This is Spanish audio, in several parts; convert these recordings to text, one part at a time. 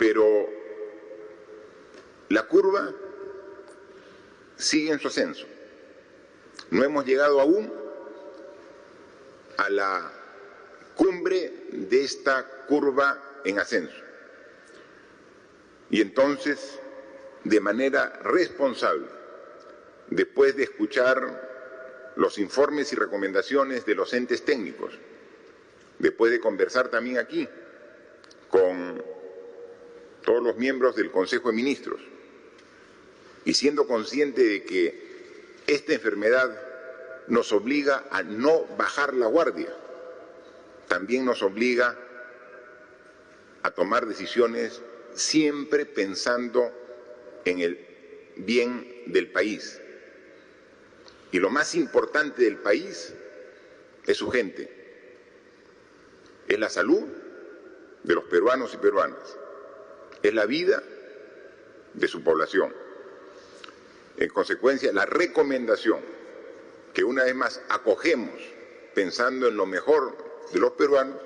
Pero la curva sigue en su ascenso. No hemos llegado aún a la cumbre de esta curva en ascenso. Y entonces, de manera responsable, después de escuchar los informes y recomendaciones de los entes técnicos, después de conversar también aquí con todos los miembros del Consejo de Ministros, y siendo consciente de que esta enfermedad nos obliga a no bajar la guardia, también nos obliga a tomar decisiones siempre pensando en el bien del país. Y lo más importante del país es su gente, es la salud de los peruanos y peruanas, es la vida de su población. En consecuencia, la recomendación que una vez más acogemos pensando en lo mejor de los peruanos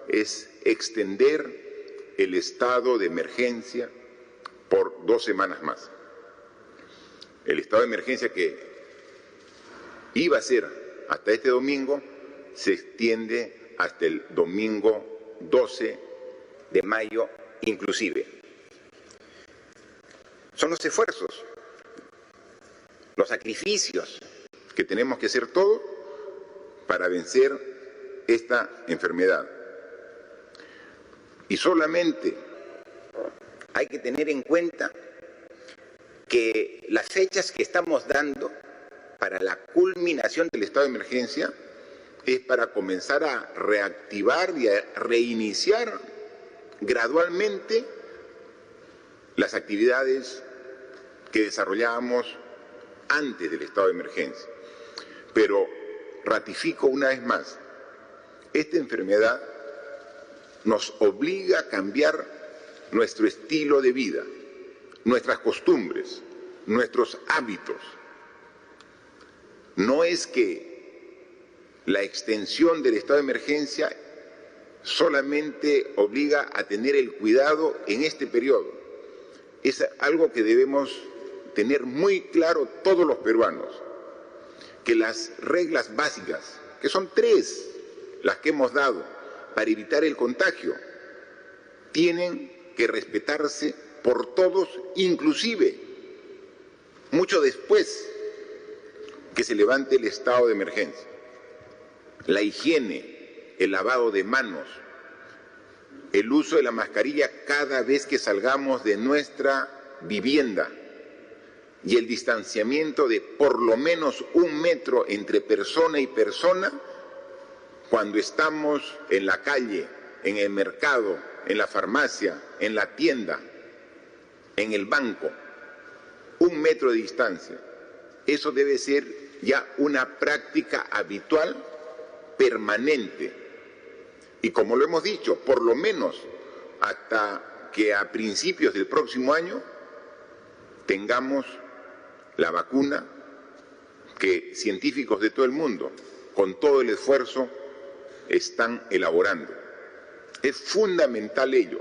es extender el estado de emergencia por 2 semanas más. El estado de emergencia que iba a ser hasta este domingo se extiende hasta el domingo 12 de mayo inclusive. Son los esfuerzos, los sacrificios que tenemos que hacer todos para vencer esta enfermedad. Y solamente hay que tener en cuenta que las fechas que estamos dando para la culminación del estado de emergencia es para comenzar a reactivar y a reiniciar gradualmente las actividades que desarrollábamos antes del estado de emergencia. Pero ratifico una vez más, esta enfermedad nos obliga a cambiar nuestro estilo de vida, nuestras costumbres, nuestros hábitos. No es que la extensión del estado de emergencia solamente obliga a tener el cuidado en este periodo. Es algo que debemos tener muy claro todos los peruanos, que las reglas básicas, que son 3 las que hemos dado para evitar el contagio, tienen que respetarse por todos, inclusive mucho después que se levante el estado de emergencia. La higiene, el lavado de manos, el uso de la mascarilla cada vez que salgamos de nuestra vivienda y el distanciamiento de por lo menos 1 metro entre persona y persona cuando estamos en la calle, en el mercado, en la farmacia, en la tienda, en el banco. 1 metro de distancia. Eso debe ser ya una práctica habitual, permanente. Y como lo hemos dicho, por lo menos hasta que a principios del próximo año tengamos la vacuna que científicos de todo el mundo, con todo el esfuerzo, están elaborando. Es fundamental ello,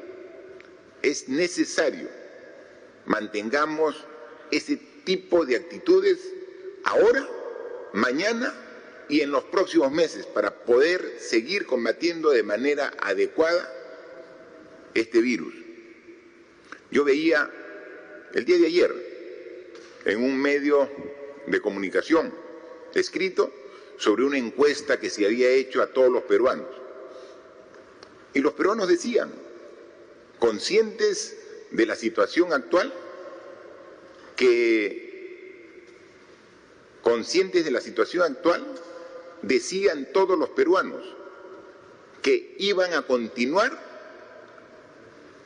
es necesario. Mantengamos ese tipo de actitudes ahora, mañana y en los próximos meses para poder seguir combatiendo de manera adecuada este virus. Yo veía el día de ayer en un medio de comunicación escrito sobre una encuesta que se había hecho a todos los peruanos. Y los peruanos decían, conscientes de la situación actual, decían todos los peruanos que iban a continuar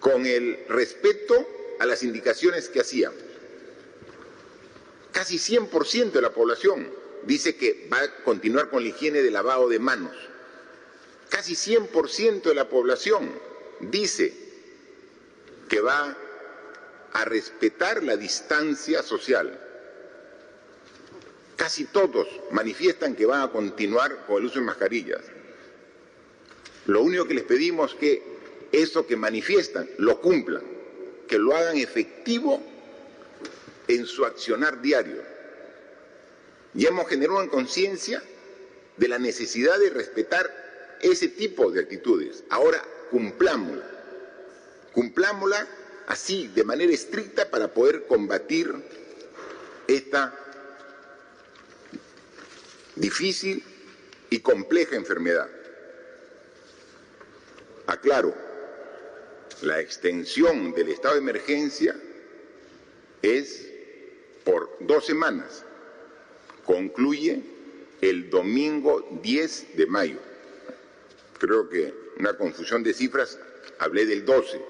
con el respeto a las indicaciones que hacíamos. Casi 100% de la población dice que va a continuar con la higiene de lavado de manos. Casi 100% de la población dice que va a respetar la distancia social. Casi todos manifiestan que van a continuar con el uso de mascarillas. Lo único que les pedimos es que eso que manifiestan lo cumplan que lo hagan efectivo en su accionar diario. Ya hemos generado en conciencia de la necesidad de respetar ese tipo de actitudes. Ahora cumplámosla así, de manera estricta, para poder combatir esta difícil y compleja enfermedad. Aclaro, la extensión del estado de emergencia es por 2 semanas. Concluye el domingo 10 de mayo. Creo que una confusión de cifras, hablé del 12.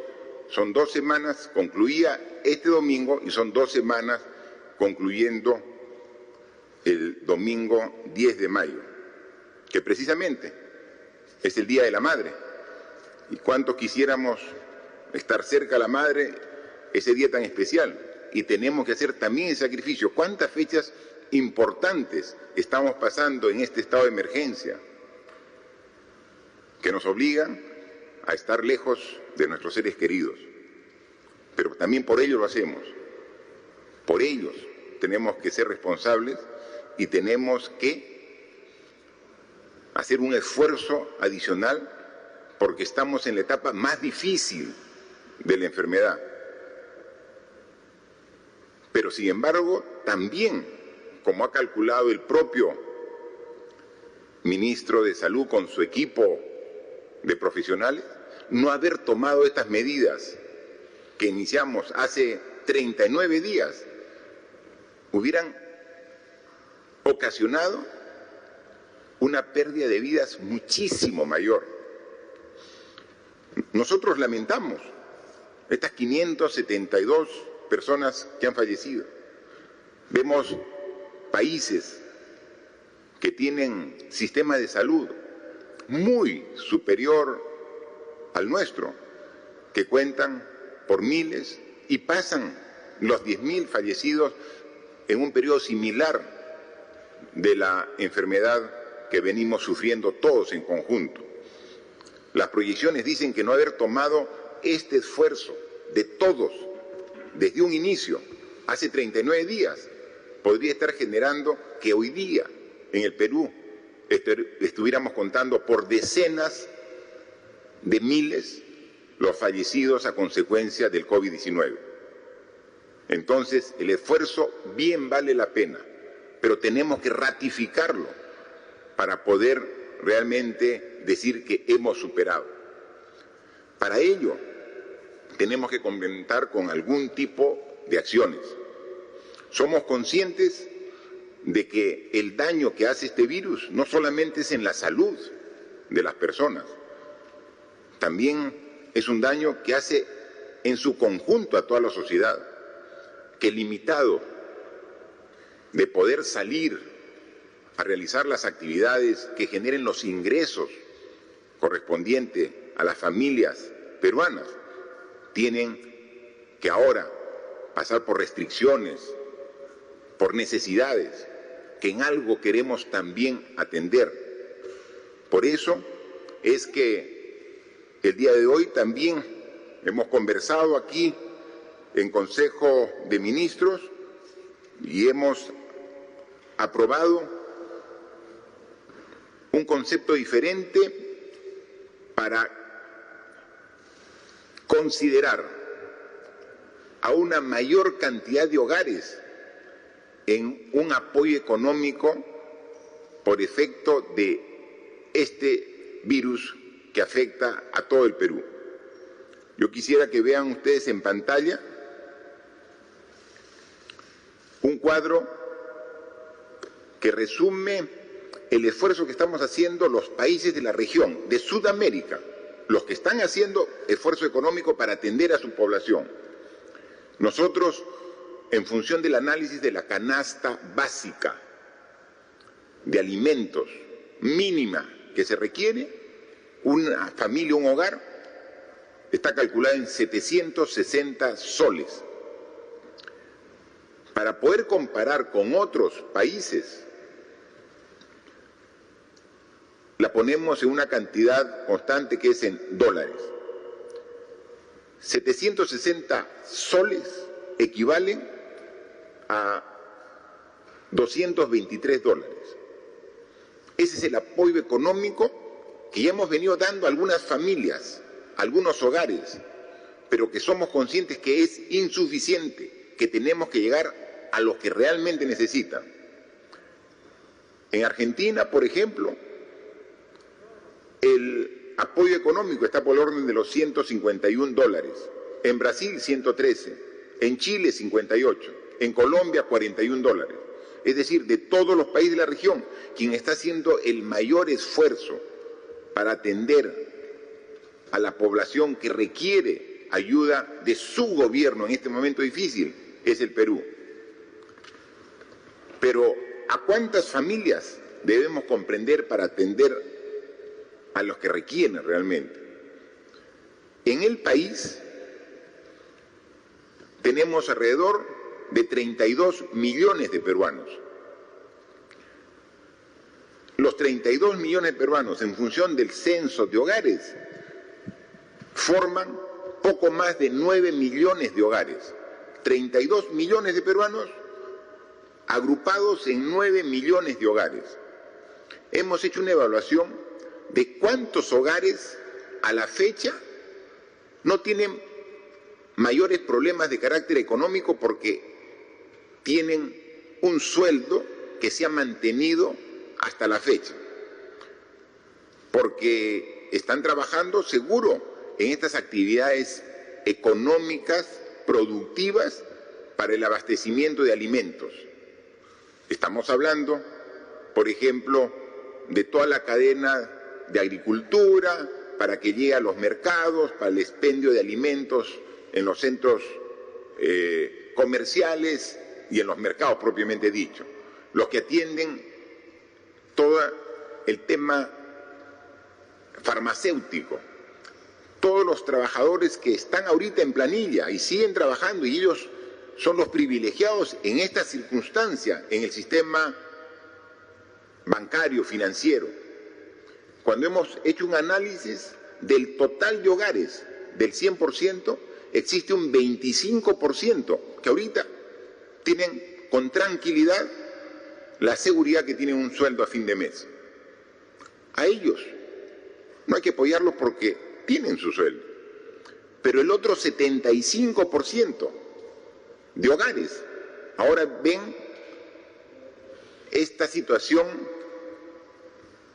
Son 2 semanas, concluía este domingo y son 2 semanas concluyendo el domingo 10 de mayo, que precisamente es el Día de la Madre. Y cuánto quisiéramos estar cerca a la madre ese día tan especial. Y tenemos que hacer también el sacrificio. ¿Cuántas fechas importantes estamos pasando en este estado de emergencia que nos obligan a estar lejos de nuestros seres queridos? Pero también por ellos lo hacemos. Por ellos tenemos que ser responsables y tenemos que hacer un esfuerzo adicional porque estamos en la etapa más difícil de la enfermedad. Pero sin embargo, también, como ha calculado el propio ministro de Salud con su equipo de profesionales, no haber tomado estas medidas que iniciamos hace 39 días hubieran ocasionado una pérdida de vidas muchísimo mayor. Nosotros lamentamos estas 572 personas que han fallecido. Vemos países que tienen sistema de salud muy superior al nuestro, que cuentan por miles y pasan los 10.000 fallecidos en un periodo similar de la enfermedad que venimos sufriendo todos en conjunto. Las proyecciones dicen que no haber tomado este esfuerzo de todos desde un inicio, hace 39 días, podría estar generando que hoy día en el Perú estuviéramos contando por decenas de miles los fallecidos a consecuencia del COVID-19. Entonces, el esfuerzo bien vale la pena, pero tenemos que ratificarlo para poder realmente decir que hemos superado. Para ello, tenemos que contar con algún tipo de acciones. Somos conscientes de que el daño que hace este virus no solamente es en la salud de las personas, también es un daño que hace en su conjunto a toda la sociedad, que limitado de poder salir a realizar las actividades que generen los ingresos correspondientes a las familias peruanas, tienen que ahora pasar por restricciones, por necesidades, que en algo queremos también atender. Por eso es que el día de hoy también hemos conversado aquí en Consejo de Ministros y hemos aprobado un concepto diferente para considerar a una mayor cantidad de hogares en un apoyo económico por efecto de este virus que afecta a todo el Perú. Yo quisiera que vean ustedes en pantalla un cuadro que resume el esfuerzo que estamos haciendo los países de la región, de Sudamérica, los que están haciendo esfuerzo económico para atender a su población. Nosotros, en función del análisis de la canasta básica de alimentos mínima que se requiere, una familia, un hogar, está calculada en 760 soles. Para poder comparar con otros países, la ponemos en una cantidad constante que es en dólares. 760 soles equivalen a $223. Ese es el apoyo económico que ya hemos venido dando a algunas familias, a algunos hogares, pero que somos conscientes que es insuficiente, que tenemos que llegar a los que realmente necesitan. En Argentina, por ejemplo, el apoyo económico está por el orden de los $151, en Brasil 113, en Chile 58, en Colombia $41. Es decir, de todos los países de la región, quien está haciendo el mayor esfuerzo para atender a la población que requiere ayuda de su gobierno en este momento difícil es el Perú. Pero ¿a cuántas familias debemos comprender para atender a los que requieren realmente? En el país tenemos alrededor de 32 millones de peruanos. Los 32 millones de peruanos, en función del censo de hogares, forman poco más de 9 millones de hogares. 32 millones de peruanos agrupados en 9 millones de hogares. Hemos hecho una evaluación de cuántos hogares a la fecha no tienen mayores problemas de carácter económico porque tienen un sueldo que se ha mantenido hasta la fecha, porque están trabajando seguro en estas actividades económicas, productivas, para el abastecimiento de alimentos. Estamos hablando, por ejemplo, de toda la cadena de agricultura, para que llegue a los mercados, para el expendio de alimentos en los centros comerciales y en los mercados propiamente dicho. Los que atienden todo el tema farmacéutico, todos los trabajadores que están ahorita en planilla y siguen trabajando, y ellos son los privilegiados en esta circunstancia en el sistema bancario, financiero. Cuando hemos hecho un análisis del total de hogares, del 100%, existe un 25% que ahorita tienen con tranquilidad la seguridad que tienen un sueldo a fin de mes. A ellos no hay que apoyarlos porque tienen su sueldo, pero el otro 75% de hogares ahora ven esta situación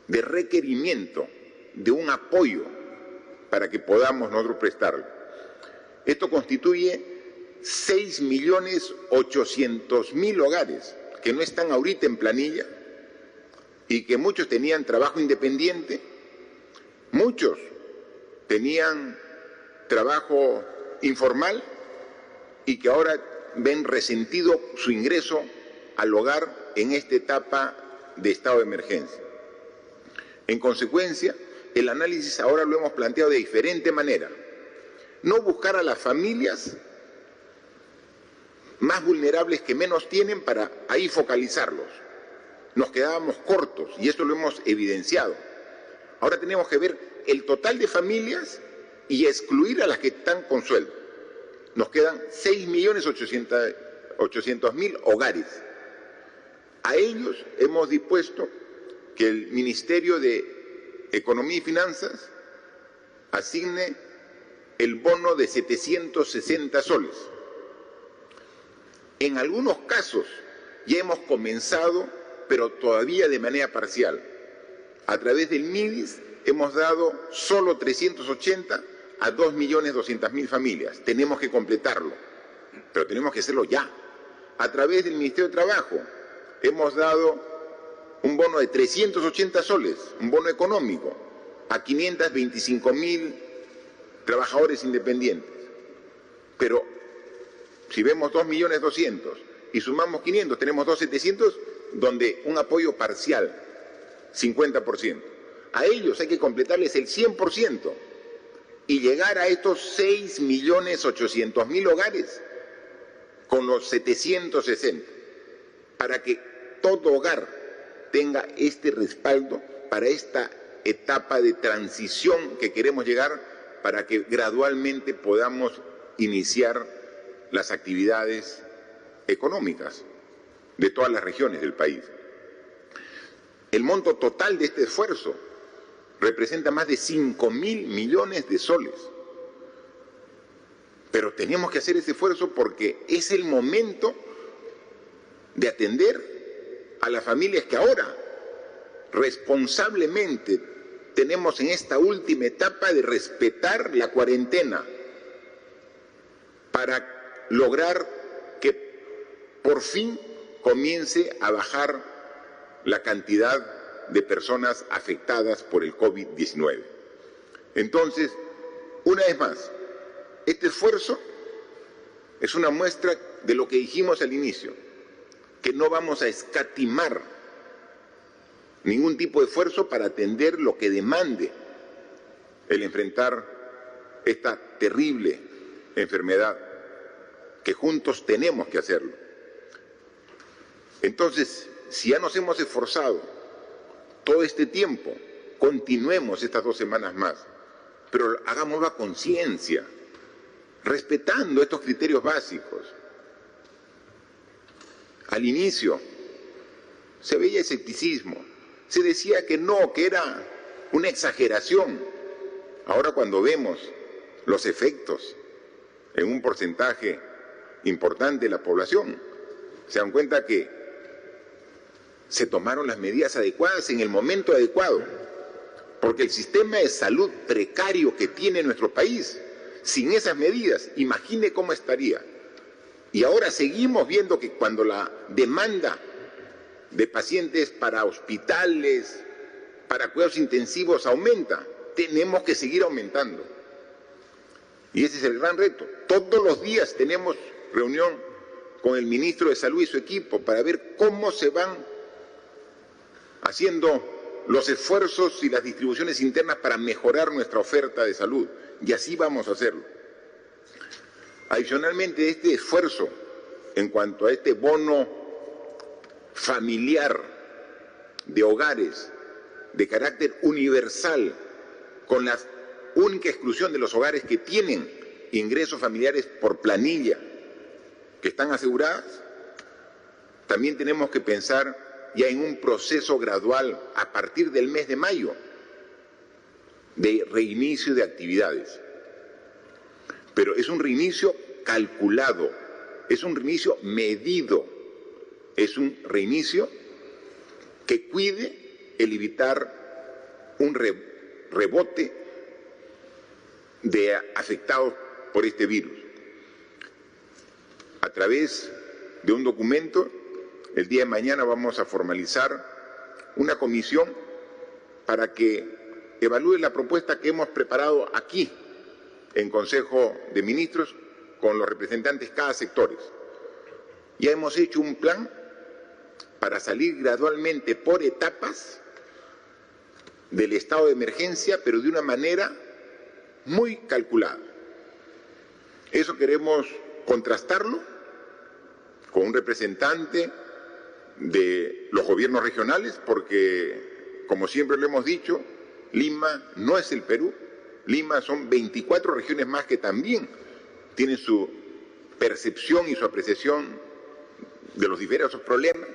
de requerimiento de un apoyo para que podamos nosotros prestarlo. Esto constituye 6.800.000 hogares que no están ahorita en planilla y que muchos tenían trabajo independiente, muchos tenían trabajo informal y que ahora ven resentido su ingreso al hogar en esta etapa de estado de emergencia. En consecuencia, el análisis ahora lo hemos planteado de diferente manera. No buscar a las familias más vulnerables que menos tienen para ahí focalizarlos. Nos quedábamos cortos y esto lo hemos evidenciado. Ahora tenemos que ver el total de familias y excluir a las que están con sueldo. Nos quedan 6.800.000 hogares. A ellos hemos dispuesto que el Ministerio de Economía y Finanzas asigne el bono de 760 soles. En algunos casos ya hemos comenzado, pero todavía de manera parcial. A través del MIDIS hemos dado solo 380 a 2.200.000 familias. Tenemos que completarlo, pero tenemos que hacerlo ya. A través del Ministerio de Trabajo hemos dado un bono de 380 soles, un bono económico, a 525.000 trabajadores independientes. Pero si vemos 2.200.000 y sumamos 500, tenemos 2.700.000, donde un apoyo parcial, 50%. A ellos hay que completarles el 100% y llegar a estos 6.800.000 hogares con los 760, para que todo hogar tenga este respaldo para esta etapa de transición que queremos llegar para que gradualmente podamos iniciar las actividades económicas de todas las regiones del país. El monto total de este esfuerzo representa más de 5.000 millones de soles. Pero tenemos que hacer ese esfuerzo porque es el momento de atender a las familias que ahora responsablemente tenemos en esta última etapa de respetar la cuarentena para lograr que por fin comience a bajar la cantidad de personas afectadas por el COVID-19. Entonces, una vez más, este esfuerzo es una muestra de lo que dijimos al inicio, que no vamos a escatimar ningún tipo de esfuerzo para atender lo que demande el enfrentar esta terrible enfermedad, que juntos tenemos que hacerlo. Entonces, si ya nos hemos esforzado todo este tiempo, continuemos estas 2 semanas más, pero hagámoslo a conciencia, respetando estos criterios básicos. Al inicio se veía escepticismo, se decía que no, que era una exageración. Ahora cuando vemos los efectos en un porcentaje importante de la población, se dan cuenta que se tomaron las medidas adecuadas en el momento adecuado, porque el sistema de salud precario que tiene nuestro país, sin esas medidas, imagine cómo estaría. Y ahora seguimos viendo que cuando la demanda de pacientes para hospitales, para cuidados intensivos aumenta, tenemos que seguir aumentando. Y ese es el gran reto. Todos los días tenemos reunión con el ministro de Salud y su equipo para ver cómo se van haciendo los esfuerzos y las distribuciones internas para mejorar nuestra oferta de salud. Y así vamos a hacerlo. Adicionalmente, este esfuerzo en cuanto a este bono familiar de hogares de carácter universal, con la única exclusión de los hogares que tienen ingresos familiares por planilla, que están aseguradas, también tenemos que pensar ya en un proceso gradual a partir del mes de mayo de reinicio de actividades. Pero es un reinicio calculado, es un reinicio medido, es un reinicio que cuide el evitar un rebote de afectados por este virus. A través de un documento, el día de mañana vamos a formalizar una comisión para que evalúe la propuesta que hemos preparado aquí en Consejo de Ministros con los representantes de cada sector. Ya hemos hecho un plan para salir gradualmente por etapas del estado de emergencia, pero de una manera muy calculada. Eso queremos contrastarlo con un representante de los gobiernos regionales, porque, como siempre lo hemos dicho, Lima no es el Perú. Lima son 24 regiones más que también tienen su percepción y su apreciación de los diversos problemas.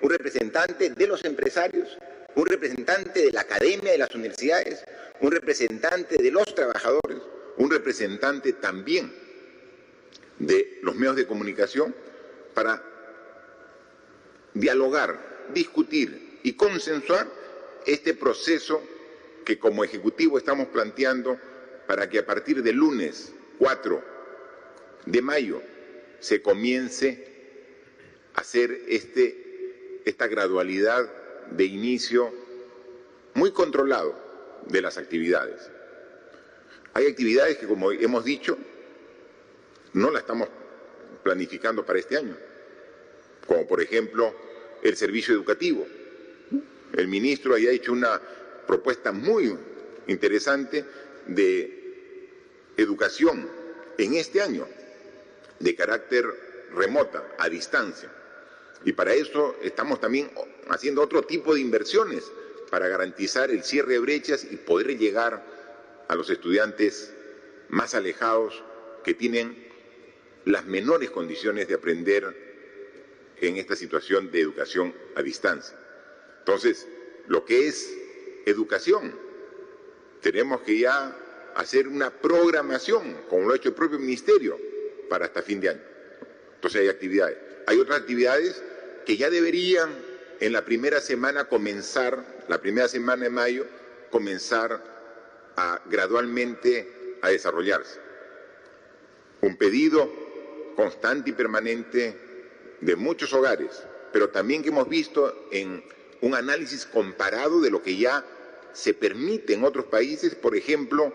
Un representante de los empresarios, un representante de la academia, de las universidades, un representante de los trabajadores, un representante también de los medios de comunicación, para dialogar, discutir y consensuar este proceso que como Ejecutivo estamos planteando para que a partir del lunes 4 de mayo se comience a hacer esta gradualidad de inicio muy controlado de las actividades. Hay actividades que, como hemos dicho, no las estamos planificando para este año, como por ejemplo el servicio educativo. El ministro había hecho una propuesta muy interesante de educación en este año, de carácter remota, a distancia. Y para eso estamos también haciendo otro tipo de inversiones para garantizar el cierre de brechas y poder llegar a los estudiantes más alejados, que tienen las menores condiciones de aprender en esta situación de educación a distancia. Entonces, lo que es educación, tenemos que ya hacer una programación, como lo ha hecho el propio Ministerio, para hasta fin de año. Entonces hay actividades. Hay otras actividades que ya deberían en la primera semana comenzar, la primera semana de mayo, comenzar a gradualmente a desarrollarse. Un pedido constante y permanente de muchos hogares, pero también que hemos visto en un análisis comparado de lo que ya se permite en otros países, por ejemplo,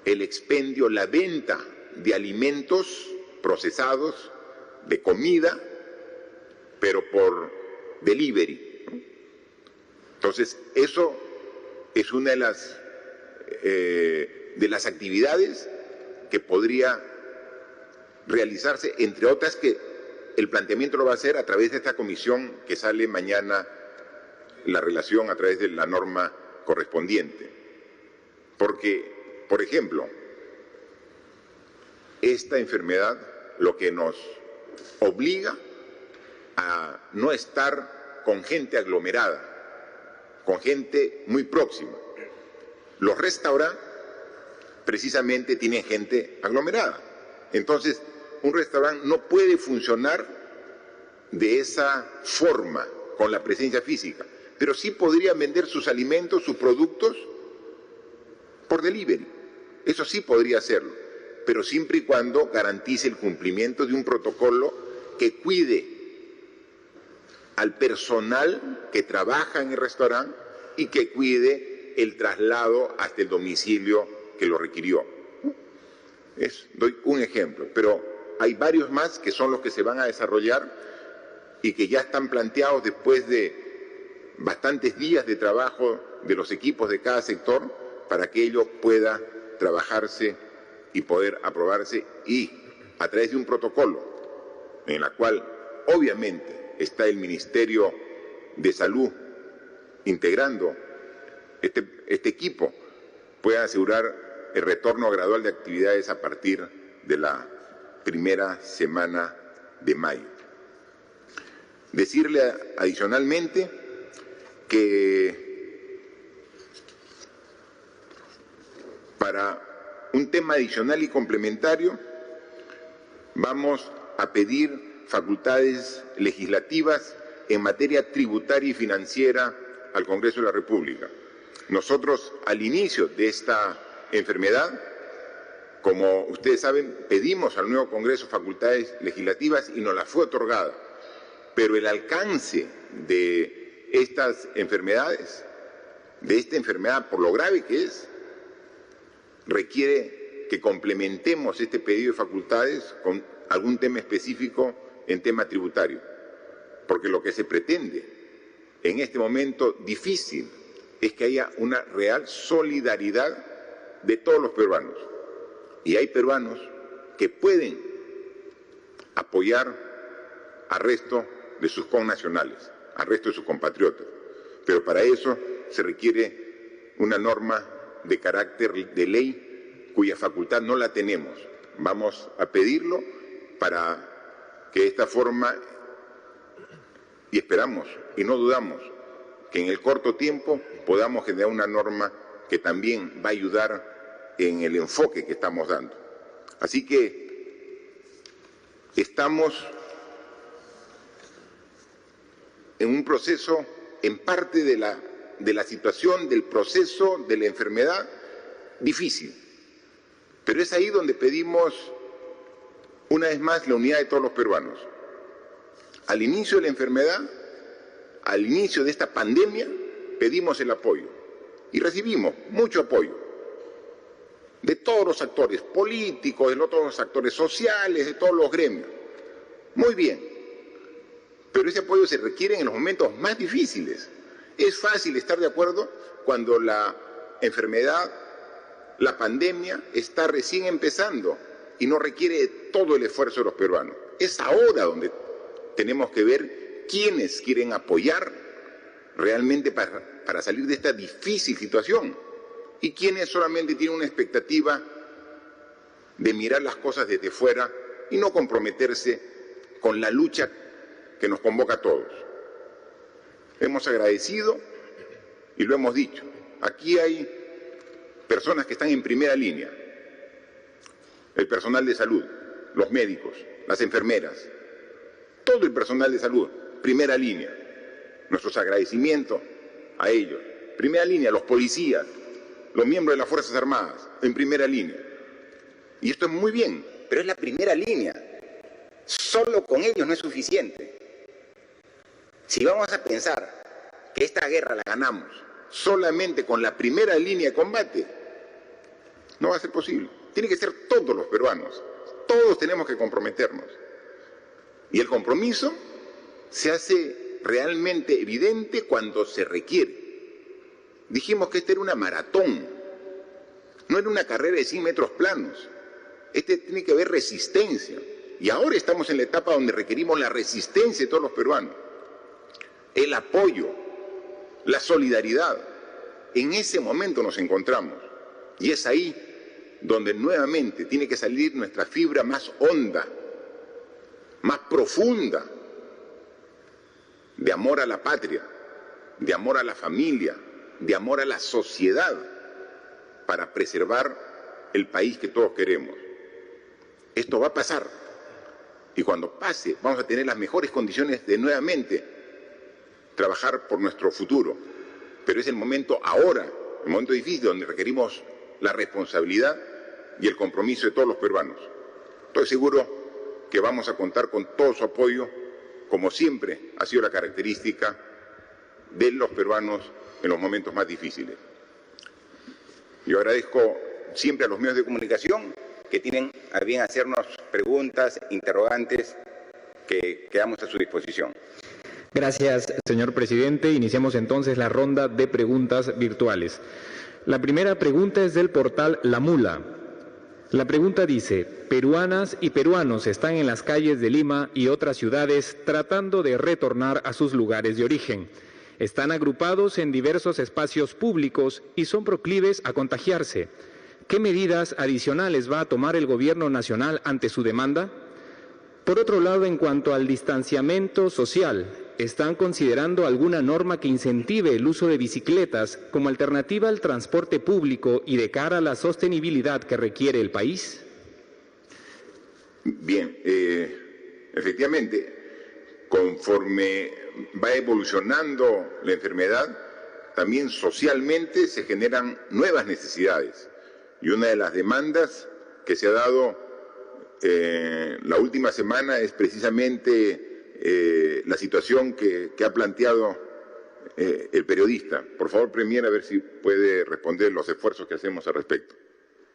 el expendio, la venta de alimentos procesados, de comida, pero por delivery. Entonces, eso es una de las actividades que podría realizarse, entre otras que el planteamiento lo va a hacer a través de esta comisión que sale mañana, la relación a través de la norma correspondiente. Porque, por ejemplo, esta enfermedad lo que nos obliga a no estar con gente aglomerada, con gente muy próxima. Los restaurantes precisamente tienen gente aglomerada. Entonces, un restaurante no puede funcionar de esa forma, con la presencia física, pero sí podría vender sus alimentos, sus productos, por delivery. Eso sí podría hacerlo, pero siempre y cuando garantice el cumplimiento de un protocolo que cuide al personal que trabaja en el restaurante y que cuide el traslado hasta el domicilio que lo requirió. Doy un ejemplo, pero hay varios más que son los que se van a desarrollar y que ya están planteados después de bastantes días de trabajo de los equipos de cada sector para que ello pueda trabajarse y poder aprobarse, y a través de un protocolo en la cual obviamente está el Ministerio de Salud integrando este equipo, pueda asegurar el retorno gradual de actividades a partir de la primera semana de mayo. Decirle adicionalmente que para un tema adicional y complementario vamos a pedir facultades legislativas en materia tributaria y financiera al Congreso de la República. Nosotros, al inicio de esta enfermedad, como ustedes saben, pedimos al nuevo Congreso facultades legislativas y nos las fue otorgada. Pero el alcance de estas enfermedades, de esta enfermedad por lo grave que es, requiere que complementemos este pedido de facultades con algún tema específico en tema tributario. Porque lo que se pretende en este momento difícil es que haya una real solidaridad de todos los peruanos. Y hay peruanos que pueden apoyar al resto de sus connacionales, al resto de sus compatriotas. Pero para eso se requiere una norma de carácter de ley cuya facultad no la tenemos. Vamos a pedirlo para que de esta forma, y esperamos y no dudamos, que en el corto tiempo podamos generar una norma que también va a ayudar en el enfoque que estamos dando. Así que estamos en un proceso, en parte de la situación, del proceso de la enfermedad, difícil. Pero es ahí donde pedimos, una vez más, la unidad de todos los peruanos. Al inicio de la enfermedad, al inicio de esta pandemia, pedimos el apoyo y recibimos mucho apoyo de todos los actores políticos, de todos los actores sociales, de todos los gremios. Muy bien, pero ese apoyo se requiere en los momentos más difíciles. Es fácil estar de acuerdo cuando la enfermedad, la pandemia, está recién empezando y no requiere todo el esfuerzo de los peruanos. Es ahora donde tenemos que ver quiénes quieren apoyar realmente para salir de esta difícil situación y quiénes solamente tienen una expectativa de mirar las cosas desde fuera y no comprometerse con la lucha que nos convoca a todos. Hemos agradecido y lo hemos dicho. Aquí hay personas que están en primera línea. El personal de salud, los médicos, las enfermeras, todo el personal de salud, primera línea. Nuestros agradecimientos a ellos. Primera línea, los policías, los miembros de las Fuerzas Armadas, en primera línea. Y esto es muy bien, pero es la primera línea. Solo con ellos no es suficiente. Si vamos a pensar que esta guerra la ganamos solamente con la primera línea de combate, no va a ser posible. Tiene que ser todos los peruanos. Todos tenemos que comprometernos. Y el compromiso se hace realmente evidente cuando se requiere. Dijimos que esta era una maratón, no era una carrera de 100 metros planos. Tiene que haber resistencia. Y ahora estamos en la etapa donde requerimos la resistencia de todos los peruanos. El apoyo, la solidaridad. En ese momento nos encontramos. Y es ahí donde nuevamente tiene que salir nuestra fibra más honda, más profunda, de amor a la patria, de amor a la familia, de amor a la sociedad, para preservar el país que todos queremos. Esto va a pasar, y cuando pase vamos a tener las mejores condiciones de nuevamente trabajar por nuestro futuro. Pero es el momento ahora, el momento difícil, donde requerimos la responsabilidad y el compromiso de todos los peruanos. Estoy seguro que vamos a contar con todo su apoyo, como siempre ha sido la característica de los peruanos en los momentos más difíciles. Yo agradezco siempre a los medios de comunicación que tienen a bien hacernos preguntas, interrogantes, que quedamos a su disposición. Gracias, señor presidente. Iniciamos entonces la ronda de preguntas virtuales. La primera pregunta es del portal La Mula. La pregunta dice: peruanas y peruanos están en las calles de Lima y otras ciudades tratando de retornar a sus lugares de origen. Están agrupados en diversos espacios públicos y son proclives a contagiarse. ¿Qué medidas adicionales va a tomar el Gobierno nacional ante su demanda? Por otro lado, en cuanto al distanciamiento social, ¿están considerando alguna norma que incentive el uso de bicicletas como alternativa al transporte público y de cara a la sostenibilidad que requiere el país? Bien, efectivamente, conforme va evolucionando la enfermedad, también socialmente se generan nuevas necesidades. Y una de las demandas que se ha dado la última semana es precisamente la situación que ha planteado el periodista. Por favor, Premier, a ver si puede responder los esfuerzos que hacemos al respecto.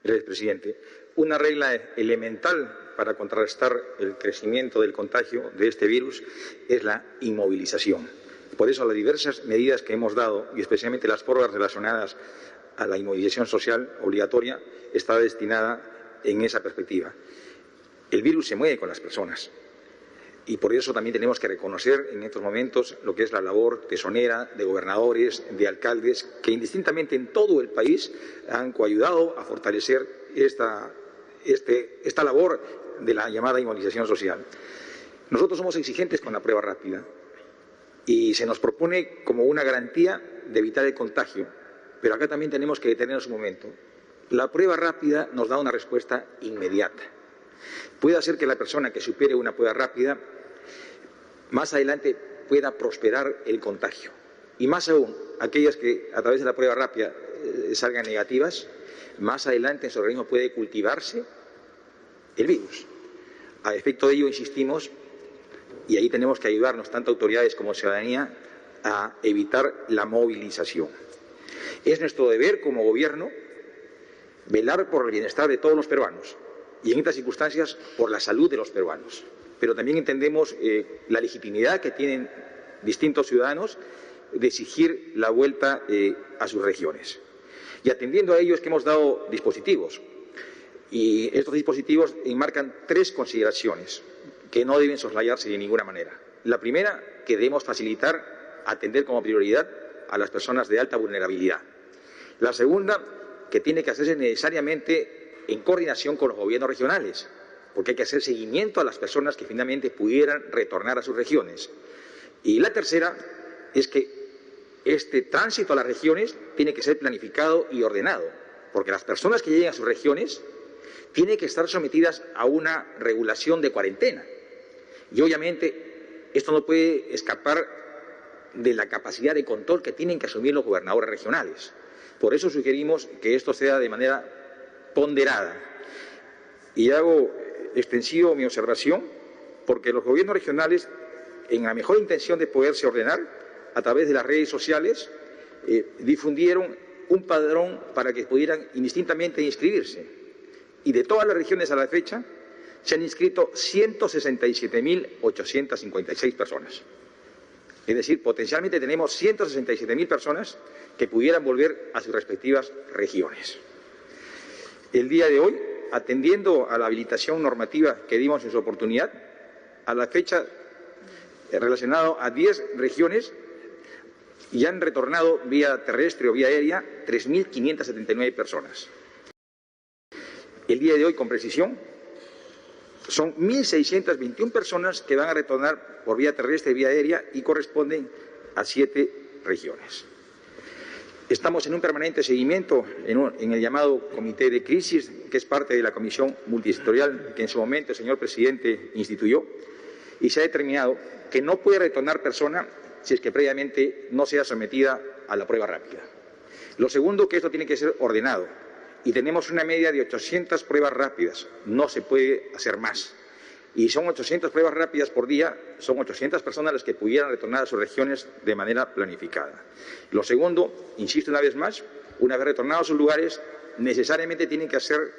Gracias, presidente. Una regla elemental para contrarrestar el crecimiento del contagio de este virus es la inmovilización. Por eso, las diversas medidas que hemos dado, y especialmente las prórrogas relacionadas a la inmovilización social obligatoria, está destinada en esa perspectiva. El virus se mueve con las personas y por eso también tenemos que reconocer en estos momentos lo que es la labor tesonera de gobernadores, de alcaldes, que indistintamente en todo el país han coayudado a fortalecer esta labor de la llamada inmovilización social. Nosotros somos exigentes con la prueba rápida y se nos propone como una garantía de evitar el contagio, pero acá también tenemos que detenernos un momento. La prueba rápida nos da una respuesta inmediata. Puede hacer que la persona que supere una prueba rápida más adelante pueda prosperar el contagio. Y más aún, aquellas que a través de la prueba rápida salgan negativas, más adelante en su organismo puede cultivarse el virus. A efecto de ello, insistimos, y ahí tenemos que ayudarnos, tanto autoridades como ciudadanía, a evitar la movilización. Es nuestro deber como Gobierno velar por el bienestar de todos los peruanos y en estas circunstancias por la salud de los peruanos. Pero también entendemos la legitimidad que tienen distintos ciudadanos de exigir la vuelta a sus regiones. Y atendiendo a ello es que hemos dado dispositivos. Y estos dispositivos enmarcan 3 consideraciones que no deben soslayarse de ninguna manera. La primera, que debemos facilitar, atender como prioridad a las personas de alta vulnerabilidad. La segunda, que tiene que hacerse necesariamente en coordinación con los gobiernos regionales, porque hay que hacer seguimiento a las personas que finalmente pudieran retornar a sus regiones. Y la tercera es que este tránsito a las regiones tiene que ser planificado y ordenado, porque las personas que lleguen a sus regiones tienen que estar sometidas a una regulación de cuarentena. Y obviamente esto no puede escapar de la capacidad de control que tienen que asumir los gobernadores regionales. Por eso sugerimos que esto sea de manera ponderada. Y hago extensivo mi observación porque los gobiernos regionales, en la mejor intención de poderse ordenar, a través de las redes sociales, difundieron un padrón para que pudieran indistintamente inscribirse. Y de todas las regiones a la fecha, se han inscrito 167.856 personas. Es decir, potencialmente tenemos 167.000 personas que pudieran volver a sus respectivas regiones. El día de hoy, atendiendo a la habilitación normativa que dimos en su oportunidad, a la fecha relacionado a 10 regiones, y han retornado vía terrestre o vía aérea 3.579 personas. El día de hoy, con precisión, son 1.621 personas que van a retornar por vía terrestre y vía aérea y corresponden a 7 regiones. Estamos en un permanente seguimiento en el llamado Comité de Crisis, que es parte de la Comisión Multisectorial que en su momento el señor presidente instituyó, y se ha determinado que no puede retornar persona si es que previamente no sea sometida a la prueba rápida. Lo segundo, que esto tiene que ser ordenado. Y tenemos una media de 800 pruebas rápidas, no se puede hacer más. Y son 800 pruebas rápidas por día, son 800 personas las que pudieran retornar a sus regiones de manera planificada. Lo segundo, insisto una vez más, una vez retornados a sus lugares, necesariamente tienen que hacer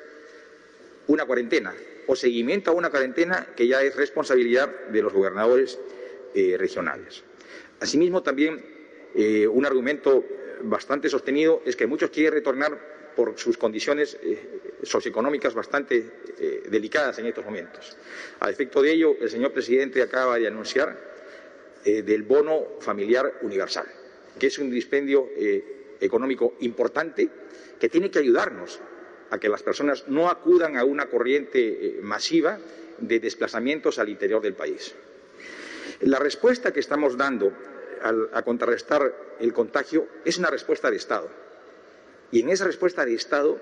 una cuarentena o seguimiento a una cuarentena que ya es responsabilidad de los gobernadores regionales. Asimismo, también un argumento bastante sostenido es que muchos quieren retornar por sus condiciones socioeconómicas bastante delicadas en estos momentos. A efecto de ello, el señor presidente acaba de anunciar del bono familiar universal, que es un dispendio económico importante que tiene que ayudarnos a que las personas no acudan a una corriente masiva de desplazamientos al interior del país. La respuesta que estamos dando a contrarrestar el contagio es una respuesta de Estado. Y en esa respuesta de Estado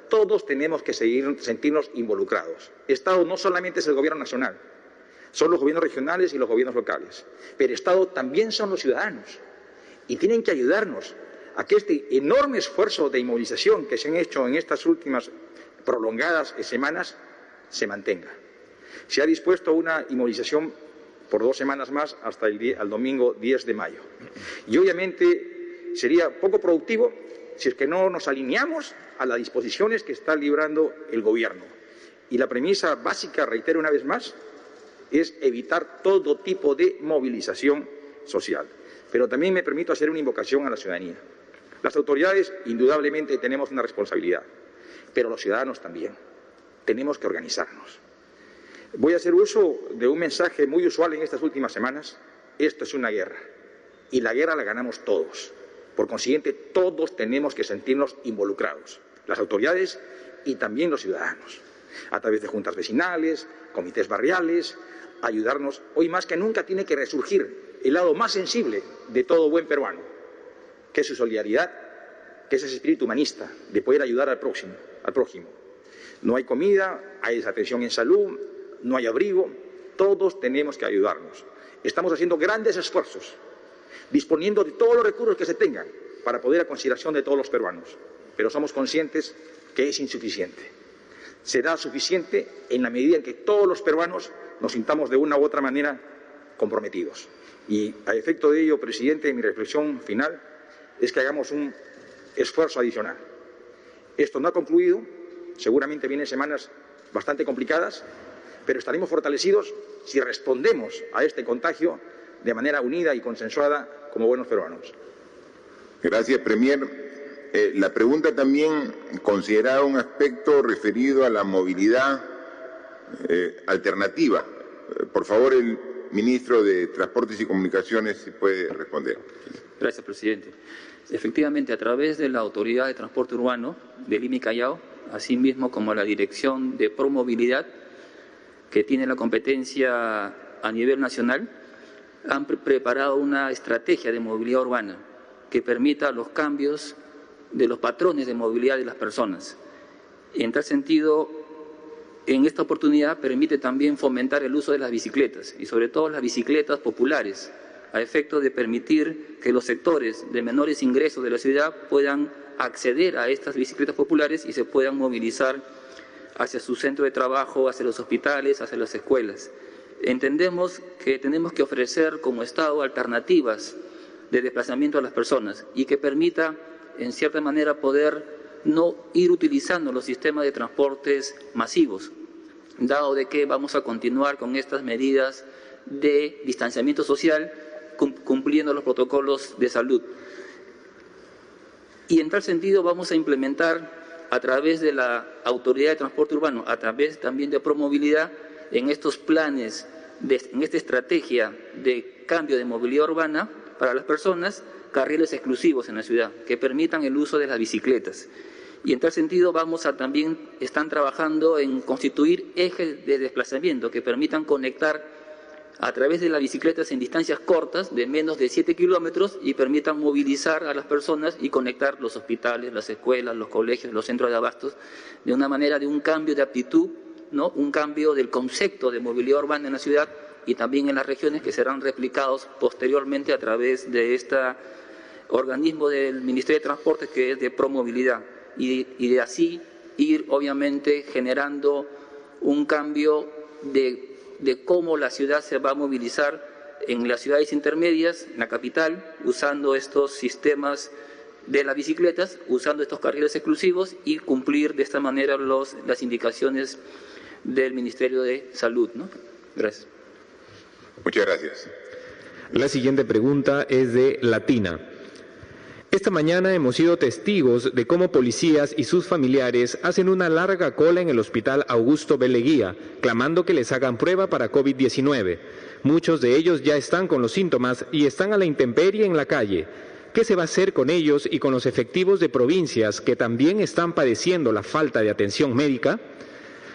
todos tenemos que sentirnos involucrados. Estado no solamente es el Gobierno nacional, son los gobiernos regionales y los gobiernos locales, pero Estado también son los ciudadanos y tienen que ayudarnos a que este enorme esfuerzo de inmovilización que se han hecho en estas últimas prolongadas semanas se mantenga. Se ha dispuesto una inmovilización por 2 semanas más hasta el domingo 10 de mayo. Y obviamente sería poco productivo si es que no nos alineamos a las disposiciones que está librando el Gobierno. Y la premisa básica, reitero una vez más, es evitar todo tipo de movilización social. Pero también me permito hacer una invocación a la ciudadanía. Las autoridades, indudablemente, tenemos una responsabilidad, pero los ciudadanos también. Tenemos que organizarnos. Voy a hacer uso de un mensaje muy usual en estas últimas semanas. Esto es una guerra, y la guerra la ganamos todos. Por consiguiente, todos tenemos que sentirnos involucrados, las autoridades y también los ciudadanos, a través de juntas vecinales, comités barriales, ayudarnos. Hoy más que nunca tiene que resurgir el lado más sensible de todo buen peruano, que es su solidaridad, que es ese espíritu humanista de poder ayudar al prójimo. No hay comida, hay desatención en salud, no hay abrigo, todos tenemos que ayudarnos. Estamos haciendo grandes esfuerzos, disponiendo de todos los recursos que se tengan para poder a consideración de todos los peruanos, pero somos conscientes que es insuficiente. Será suficiente en la medida en que todos los peruanos nos sintamos de una u otra manera comprometidos. Y a efecto de ello, presidente, mi reflexión final es que hagamos un esfuerzo adicional. Esto no ha concluido, seguramente vienen semanas bastante complicadas, pero estaremos fortalecidos si respondemos a este contagio de manera unida y consensuada como buenos peruanos. Gracias, Premier. La pregunta también consideraba un aspecto referido a la movilidad alternativa. Por favor, el ministro de Transportes y Comunicaciones si puede responder. Gracias, presidente. Efectivamente, a través de la Autoridad de Transporte Urbano de Lima y Callao, asimismo como la Dirección de Promovilidad, que tiene la competencia a nivel nacional, han preparado una estrategia de movilidad urbana que permita los cambios de los patrones de movilidad de las personas. En tal sentido, en esta oportunidad permite también fomentar el uso de las bicicletas y sobre todo las bicicletas populares, a efecto de permitir que los sectores de menores ingresos de la ciudad puedan acceder a estas bicicletas populares y se puedan movilizar hacia su centro de trabajo, hacia los hospitales, hacia las escuelas. Entendemos que tenemos que ofrecer como Estado alternativas de desplazamiento a las personas y que permita, en cierta manera, poder no ir utilizando los sistemas de transportes masivos, dado de que vamos a continuar con estas medidas de distanciamiento social, cumpliendo los protocolos de salud. Y en tal sentido vamos a implementar a través de la Autoridad de Transporte Urbano, a través también de Promovilidad, en estos planes, en esta estrategia de cambio de movilidad urbana para las personas, carriles exclusivos en la ciudad, que permitan el uso de las bicicletas. Y en tal sentido están trabajando en constituir ejes de desplazamiento que permitan conectar a través de las bicicletas en distancias cortas de menos de 7 kilómetros y permitan movilizar a las personas y conectar los hospitales, las escuelas, los colegios, los centros de abastos, de una manera de un cambio de aptitud, ¿no? Un cambio del concepto de movilidad urbana en la ciudad y también en las regiones, que serán replicados posteriormente a través de este organismo del Ministerio de Transportes, que es de Promovilidad, y de así ir obviamente generando un cambio de cómo la ciudad se va a movilizar en las ciudades intermedias, en la capital, usando estos sistemas de las bicicletas, usando estos carriles exclusivos y cumplir de esta manera las indicaciones del Ministerio de Salud, ¿no? Gracias. Muchas gracias. La siguiente pregunta es de Latina. Esta mañana hemos sido testigos de cómo policías y sus familiares hacen una larga cola en el Hospital Augusto B. Leguía, clamando que les hagan prueba para COVID-19. Muchos de ellos ya están con los síntomas y están a la intemperie en la calle. ¿Qué se va a hacer con ellos y con los efectivos de provincias que también están padeciendo la falta de atención médica?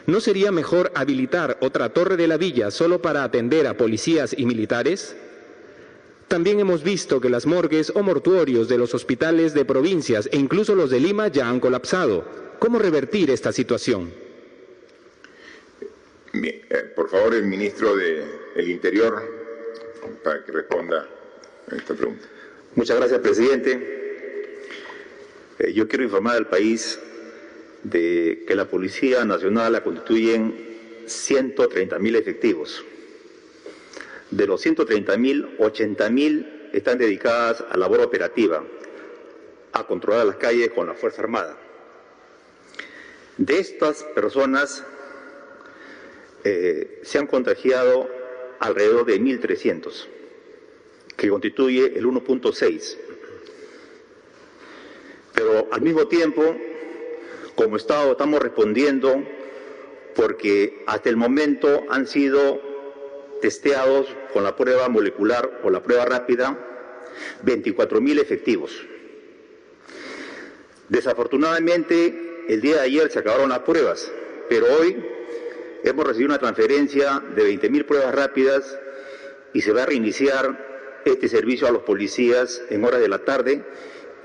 ¿No sería mejor habilitar otra torre de la villa solo para atender a policías y militares? También hemos visto que las morgues o mortuorios de los hospitales de provincias e incluso los de Lima ya han colapsado. ¿Cómo revertir esta situación? Bien, por favor, el ministro del Interior, para que responda a esta pregunta. Muchas gracias, presidente. Yo quiero informar al país de que la Policía Nacional la constituyen 130.000 efectivos. De los 130.000, 80.000 están dedicadas a labor operativa, a controlar las calles con la Fuerza Armada. De estas personas se han contagiado alrededor de 1.300, que constituye el 1.6. Pero al mismo tiempo, como Estado, estamos respondiendo porque hasta el momento han sido testeados con la prueba molecular o la prueba rápida 24.000 efectivos. Desafortunadamente, el día de ayer se acabaron las pruebas, pero hoy hemos recibido una transferencia de 20.000 pruebas rápidas y se va a reiniciar este servicio a los policías en horas de la tarde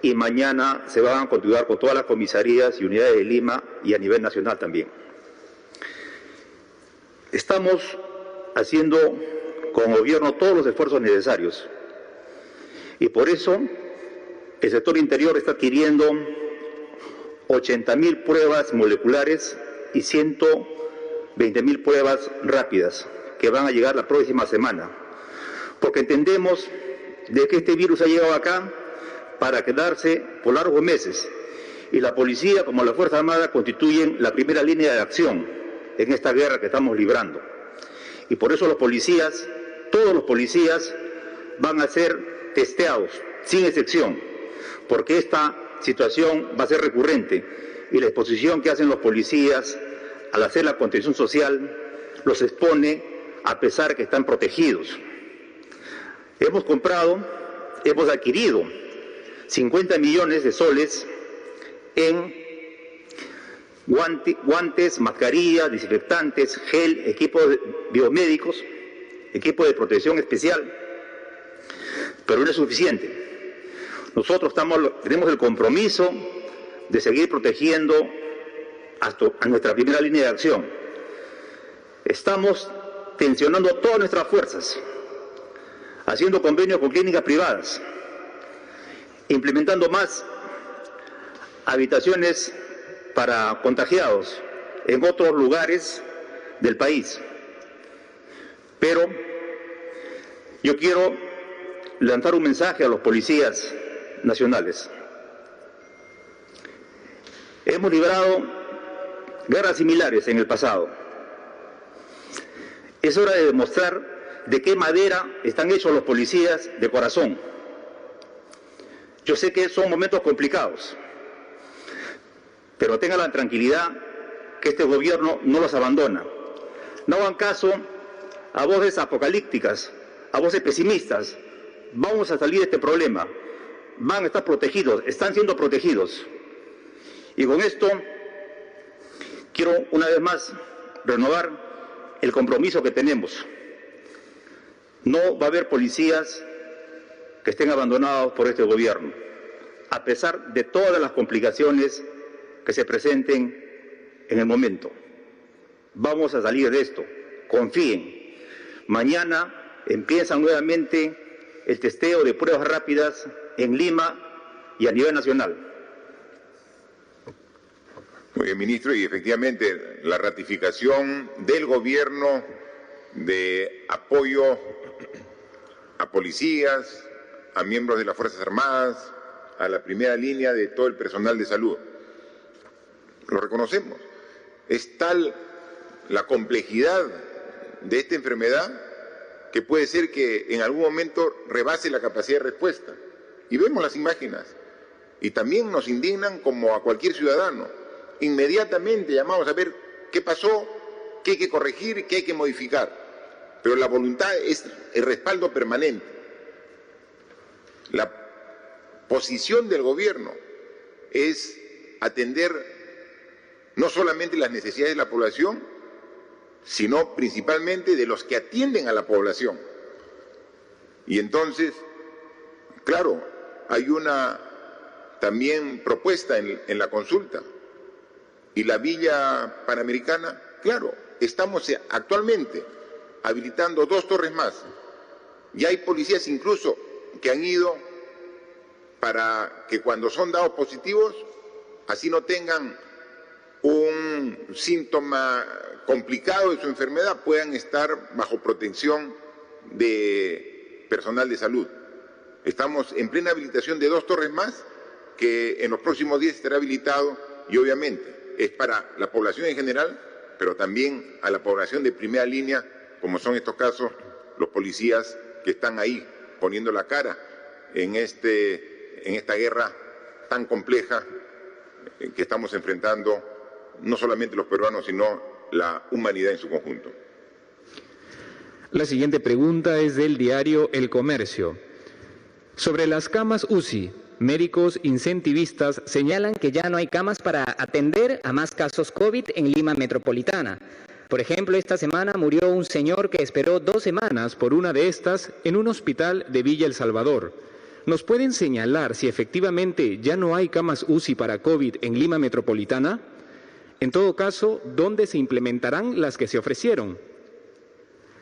y mañana se van a continuar con todas las comisarías y unidades de Lima y a nivel nacional también. Estamos haciendo como gobierno todos los esfuerzos necesarios y por eso el sector interior está adquiriendo 80.000 pruebas moleculares y 120.000 pruebas rápidas que van a llegar la próxima semana, porque entendemos de que este virus ha llegado acá para quedarse por largos meses y la policía como la Fuerza Armada constituyen la primera línea de acción en esta guerra que estamos librando. Y por eso los policías, todos los policías, van a ser testeados, sin excepción, porque esta situación va a ser recurrente y la exposición que hacen los policías al hacer la contención social los expone a pesar que están protegidos. Hemos adquirido 50 millones de soles en guantes, mascarillas, desinfectantes, gel, equipos biomédicos, equipo de protección especial, pero no es suficiente. Nosotros tenemos el compromiso de seguir protegiendo a nuestra primera línea de acción. Estamos tensionando todas nuestras fuerzas, haciendo convenios con clínicas privadas, implementando más habitaciones para contagiados en otros lugares del país. Pero yo quiero lanzar un mensaje a los policías nacionales. Hemos librado guerras similares en el pasado. Es hora de demostrar de qué madera están hechos los policías de corazón. Yo sé que son momentos complicados, pero tengan la tranquilidad que este gobierno no los abandona. No hagan caso a voces apocalípticas, a voces pesimistas. Vamos a salir de este problema. Van a estar protegidos, están siendo protegidos. Y con esto quiero una vez más renovar el compromiso que tenemos. No va a haber policías que estén abandonados por este gobierno, a pesar de todas las complicaciones que se presenten en el momento. Vamos a salir de esto, confíen. Mañana empieza nuevamente el testeo de pruebas rápidas en Lima y a nivel nacional. Muy bien, ministro, y efectivamente la ratificación del gobierno de apoyo a policías, a miembros de las Fuerzas Armadas, a la primera línea de todo el personal de salud. Lo reconocemos. Es tal la complejidad de esta enfermedad que puede ser que en algún momento rebase la capacidad de respuesta. Y vemos las imágenes. Y también nos indignan como a cualquier ciudadano. Inmediatamente llamamos a ver qué pasó, qué hay que corregir, qué hay que modificar. Pero la voluntad es el respaldo permanente. La posición del gobierno es atender no solamente las necesidades de la población, sino principalmente de los que atienden a la población. Y entonces, claro, hay una también propuesta en la consulta. Y la Villa Panamericana, claro, estamos actualmente habilitando 2 torres más. Ya hay policías incluso que han ido para que cuando son dados positivos, así no tengan un síntoma complicado de su enfermedad, puedan estar bajo protección de personal de salud. Estamos en plena habilitación de 2 torres más, que en los próximos días estará habilitado, y obviamente es para la población en general, pero también a la población de primera línea, como son estos casos, los policías que están ahí poniendo la cara en esta guerra tan compleja que estamos enfrentando, no solamente los peruanos, sino la humanidad en su conjunto. La siguiente pregunta es del diario El Comercio. Sobre las camas UCI, médicos incentivistas señalan que ya no hay camas para atender a más casos COVID en Lima metropolitana. Por ejemplo, esta semana murió un señor que esperó 2 semanas por una de estas en un hospital de Villa El Salvador. ¿Nos pueden señalar si efectivamente ya no hay camas UCI para COVID en Lima metropolitana? En todo caso, ¿dónde se implementarán las que se ofrecieron?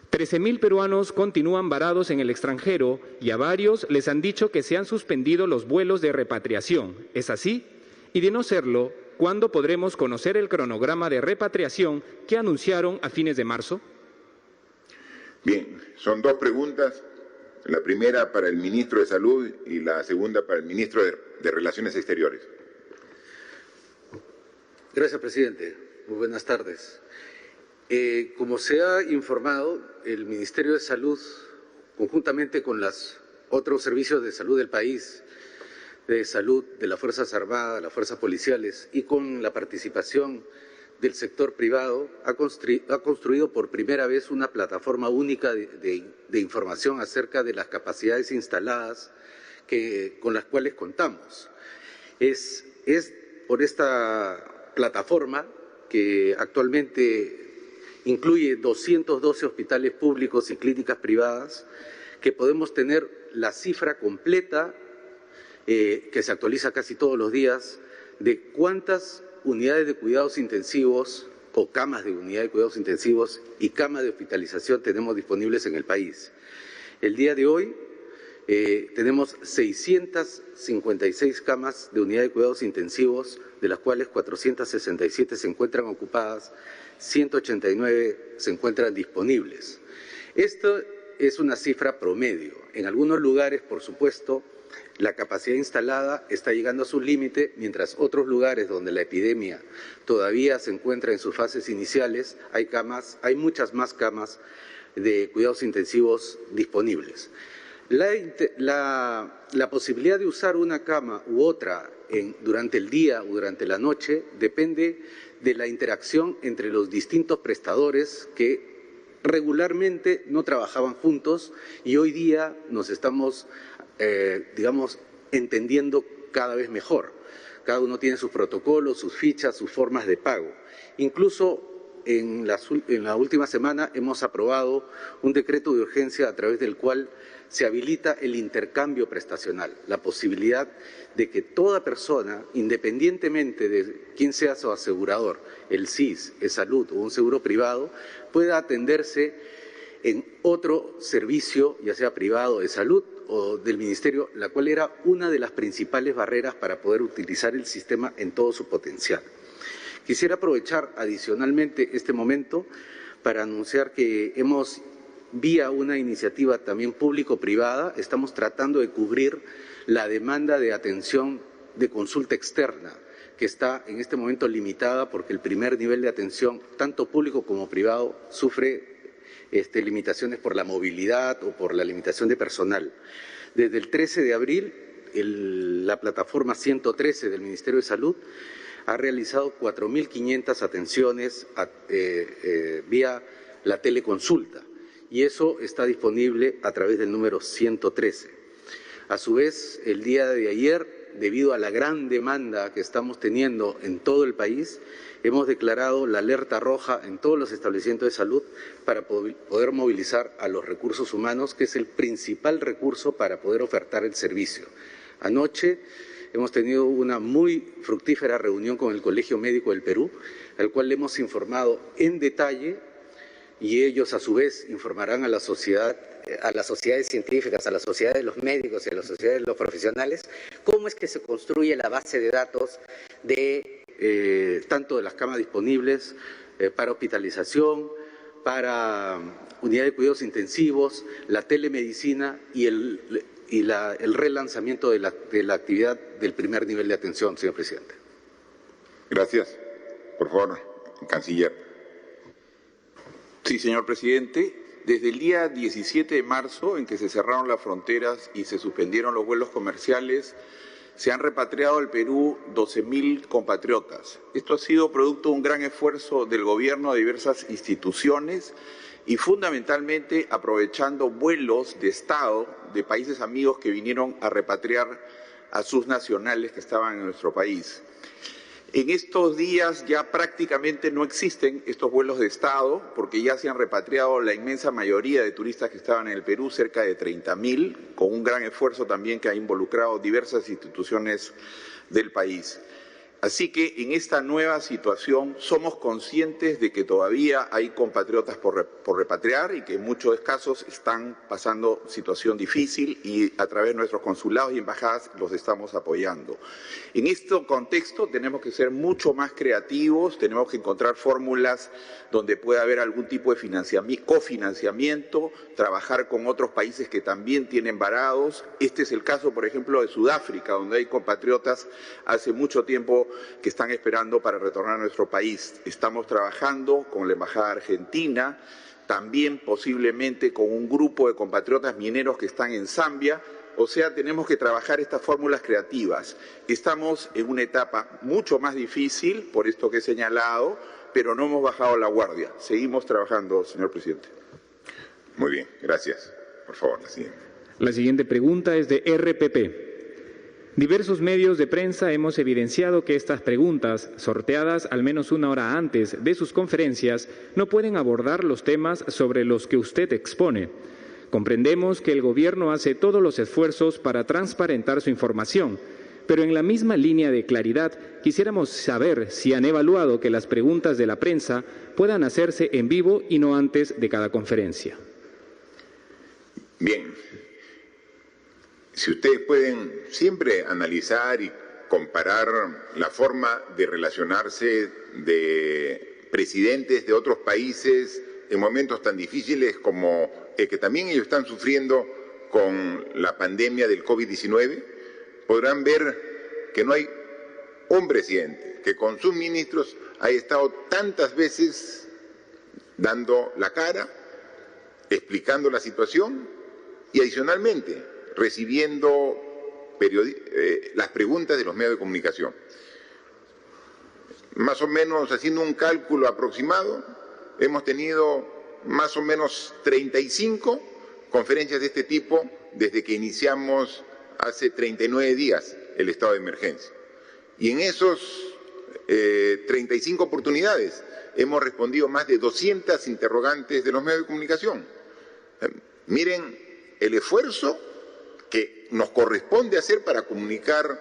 13.000 peruanos continúan varados en el extranjero y a varios les han dicho que se han suspendido los vuelos de repatriación. ¿Es así? Y de no serlo, ¿cuándo podremos conocer el cronograma de repatriación que anunciaron a fines de marzo? Bien, son 2 preguntas. La primera para el ministro de Salud y la segunda para el ministro de Relaciones Exteriores. Gracias, presidente. Muy buenas tardes. Como se ha informado, el Ministerio de Salud, conjuntamente con los otros servicios de salud del país, de salud de las Fuerzas Armadas, las Fuerzas Policiales y con la participación del sector privado, ha construido por primera vez una plataforma única de información acerca de las capacidades instaladas con las cuales contamos. Es por esta plataforma que actualmente incluye 212 hospitales públicos y clínicas privadas, que podemos tener la cifra completa, que se actualiza casi todos los días, de cuántas unidades de cuidados intensivos o camas de unidad de cuidados intensivos y camas de hospitalización tenemos disponibles en el país. El día de hoy tenemos 656 camas de unidad de cuidados intensivos, de las cuales 467 se encuentran ocupadas, 189 se encuentran disponibles. Esto es una cifra promedio. En algunos lugares, por supuesto, la capacidad instalada está llegando a su límite, mientras otros lugares donde la epidemia todavía se encuentra en sus fases iniciales, hay muchas más camas de cuidados intensivos disponibles. La posibilidad de usar una cama u otra durante el día o durante la noche depende de la interacción entre los distintos prestadores que regularmente no trabajaban juntos y hoy día nos estamos, entendiendo cada vez mejor. Cada uno tiene sus protocolos, sus fichas, sus formas de pago. Incluso en la última semana hemos aprobado un decreto de urgencia a través del cual se habilita el intercambio prestacional, la posibilidad de que toda persona, independientemente de quién sea su asegurador, el SIS, el Salud o un seguro privado, pueda atenderse en otro servicio, ya sea privado de salud o del Ministerio, la cual era una de las principales barreras para poder utilizar el sistema en todo su potencial. Quisiera aprovechar adicionalmente este momento para anunciar que hemos, vía una iniciativa también público-privada, estamos tratando de cubrir la demanda de atención de consulta externa, que está en este momento limitada porque el primer nivel de atención, tanto público como privado, sufre limitaciones por la movilidad o por la limitación de personal. Desde el 13 de abril, la plataforma 113 del Ministerio de Salud ha realizado 4.500 atenciones vía la teleconsulta y eso está disponible a través del número 113. A su vez, el día de ayer, debido a la gran demanda que estamos teniendo en todo el país, hemos declarado la alerta roja en todos los establecimientos de salud para poder movilizar a los recursos humanos, que es el principal recurso para poder ofertar el servicio. Anoche hemos tenido una muy fructífera reunión con el Colegio Médico del Perú, al cual le hemos informado en detalle y ellos a su vez informarán a la sociedad, a las sociedades científicas, a la sociedad de los médicos y a la sociedad de los profesionales, cómo es que se construye la base de datos de tanto de las camas disponibles para hospitalización, para unidad de cuidados intensivos, la telemedicina y el relanzamiento de la actividad del primer nivel de atención, señor presidente. Gracias. Por favor, canciller. Sí, señor presidente. Desde el día 17 de marzo, en que se cerraron las fronteras y se suspendieron los vuelos comerciales, se han repatriado al Perú 12.000 compatriotas. Esto ha sido producto de un gran esfuerzo del gobierno de diversas instituciones y fundamentalmente aprovechando vuelos de Estado de países amigos que vinieron a repatriar a sus nacionales que estaban en nuestro país. En estos días ya prácticamente no existen estos vuelos de Estado porque ya se han repatriado la inmensa mayoría de turistas que estaban en el Perú, cerca de 30.000, con un gran esfuerzo también que ha involucrado diversas instituciones del país. Así que en esta nueva situación somos conscientes de que todavía hay compatriotas por repatriar y que en muchos casos están pasando situación difícil y a través de nuestros consulados y embajadas los estamos apoyando. En este contexto tenemos que ser mucho más creativos, tenemos que encontrar fórmulas donde pueda haber algún tipo de cofinanciamiento, trabajar con otros países que también tienen varados. Este es el caso, por ejemplo, de Sudáfrica, donde hay compatriotas hace mucho tiempo que están esperando para retornar a nuestro país. Estamos trabajando con la Embajada Argentina, también posiblemente con un grupo de compatriotas mineros que están en Zambia. O sea, tenemos que trabajar estas fórmulas creativas. Estamos en una etapa mucho más difícil, por esto que he señalado, pero no hemos bajado la guardia. Seguimos trabajando, señor presidente. Muy bien, gracias. Por favor, la siguiente. La siguiente pregunta es de RPP. Diversos medios de prensa hemos evidenciado que estas preguntas, sorteadas al menos una hora antes de sus conferencias, no pueden abordar los temas sobre los que usted expone. Comprendemos que el Gobierno hace todos los esfuerzos para transparentar su información, pero en la misma línea de claridad quisiéramos saber si han evaluado que las preguntas de la prensa puedan hacerse en vivo y no antes de cada conferencia. Bien. Si ustedes pueden siempre analizar y comparar la forma de relacionarse de presidentes de otros países en momentos tan difíciles como el que también ellos están sufriendo con la pandemia del COVID-19, podrán ver que no hay un presidente que con sus ministros haya estado tantas veces dando la cara, explicando la situación y adicionalmente recibiendo las preguntas de los medios de comunicación. Más o menos, haciendo un cálculo aproximado, hemos tenido más o menos 35 conferencias de este tipo desde que iniciamos hace 39 días el estado de emergencia. Y en esos 35 oportunidades hemos respondido más de 200 interrogantes de los medios de comunicación. Miren el esfuerzo que nos corresponde hacer para comunicar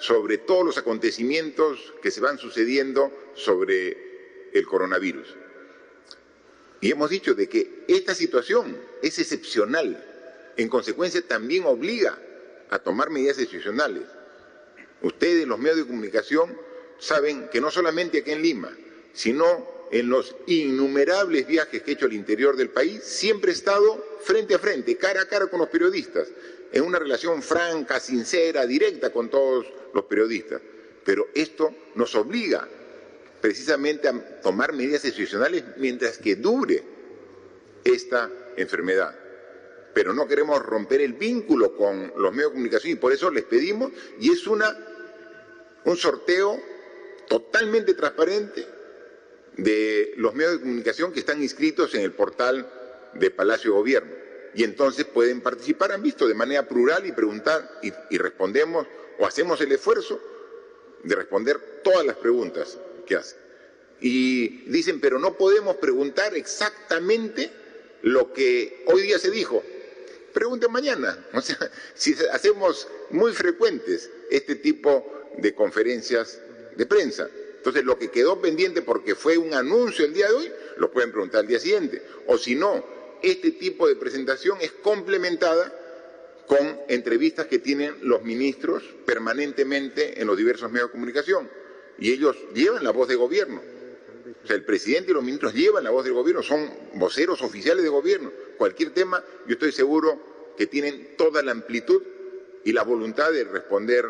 sobre todos los acontecimientos que se van sucediendo sobre el coronavirus. Y hemos dicho de que esta situación es excepcional, en consecuencia también obliga a tomar medidas excepcionales. Ustedes, los medios de comunicación, saben que no solamente aquí en Lima, sino en los innumerables viajes que he hecho al interior del país, siempre he estado frente a frente, cara a cara con los periodistas, en una relación franca, sincera, directa con todos los periodistas. Pero esto nos obliga precisamente a tomar medidas excepcionales mientras que dure esta enfermedad. Pero no queremos romper el vínculo con los medios de comunicación y por eso les pedimos, y es un sorteo totalmente transparente de los medios de comunicación que están inscritos en el portal de Palacio de Gobierno. Y entonces pueden participar, han visto, de manera plural y preguntar y respondemos o hacemos el esfuerzo de responder todas las preguntas que hacen. Y dicen, pero no podemos preguntar exactamente lo que hoy día se dijo. Pregunten mañana. O sea, si hacemos muy frecuentes este tipo de conferencias de prensa. Entonces, lo que quedó pendiente porque fue un anuncio el día de hoy, lo pueden preguntar al día siguiente. O si no, este tipo de presentación es complementada con entrevistas que tienen los ministros permanentemente en los diversos medios de comunicación. Y ellos llevan la voz de gobierno. O sea, el presidente y los ministros llevan la voz del gobierno, son voceros oficiales de gobierno. Cualquier tema, yo estoy seguro que tienen toda la amplitud y la voluntad de responder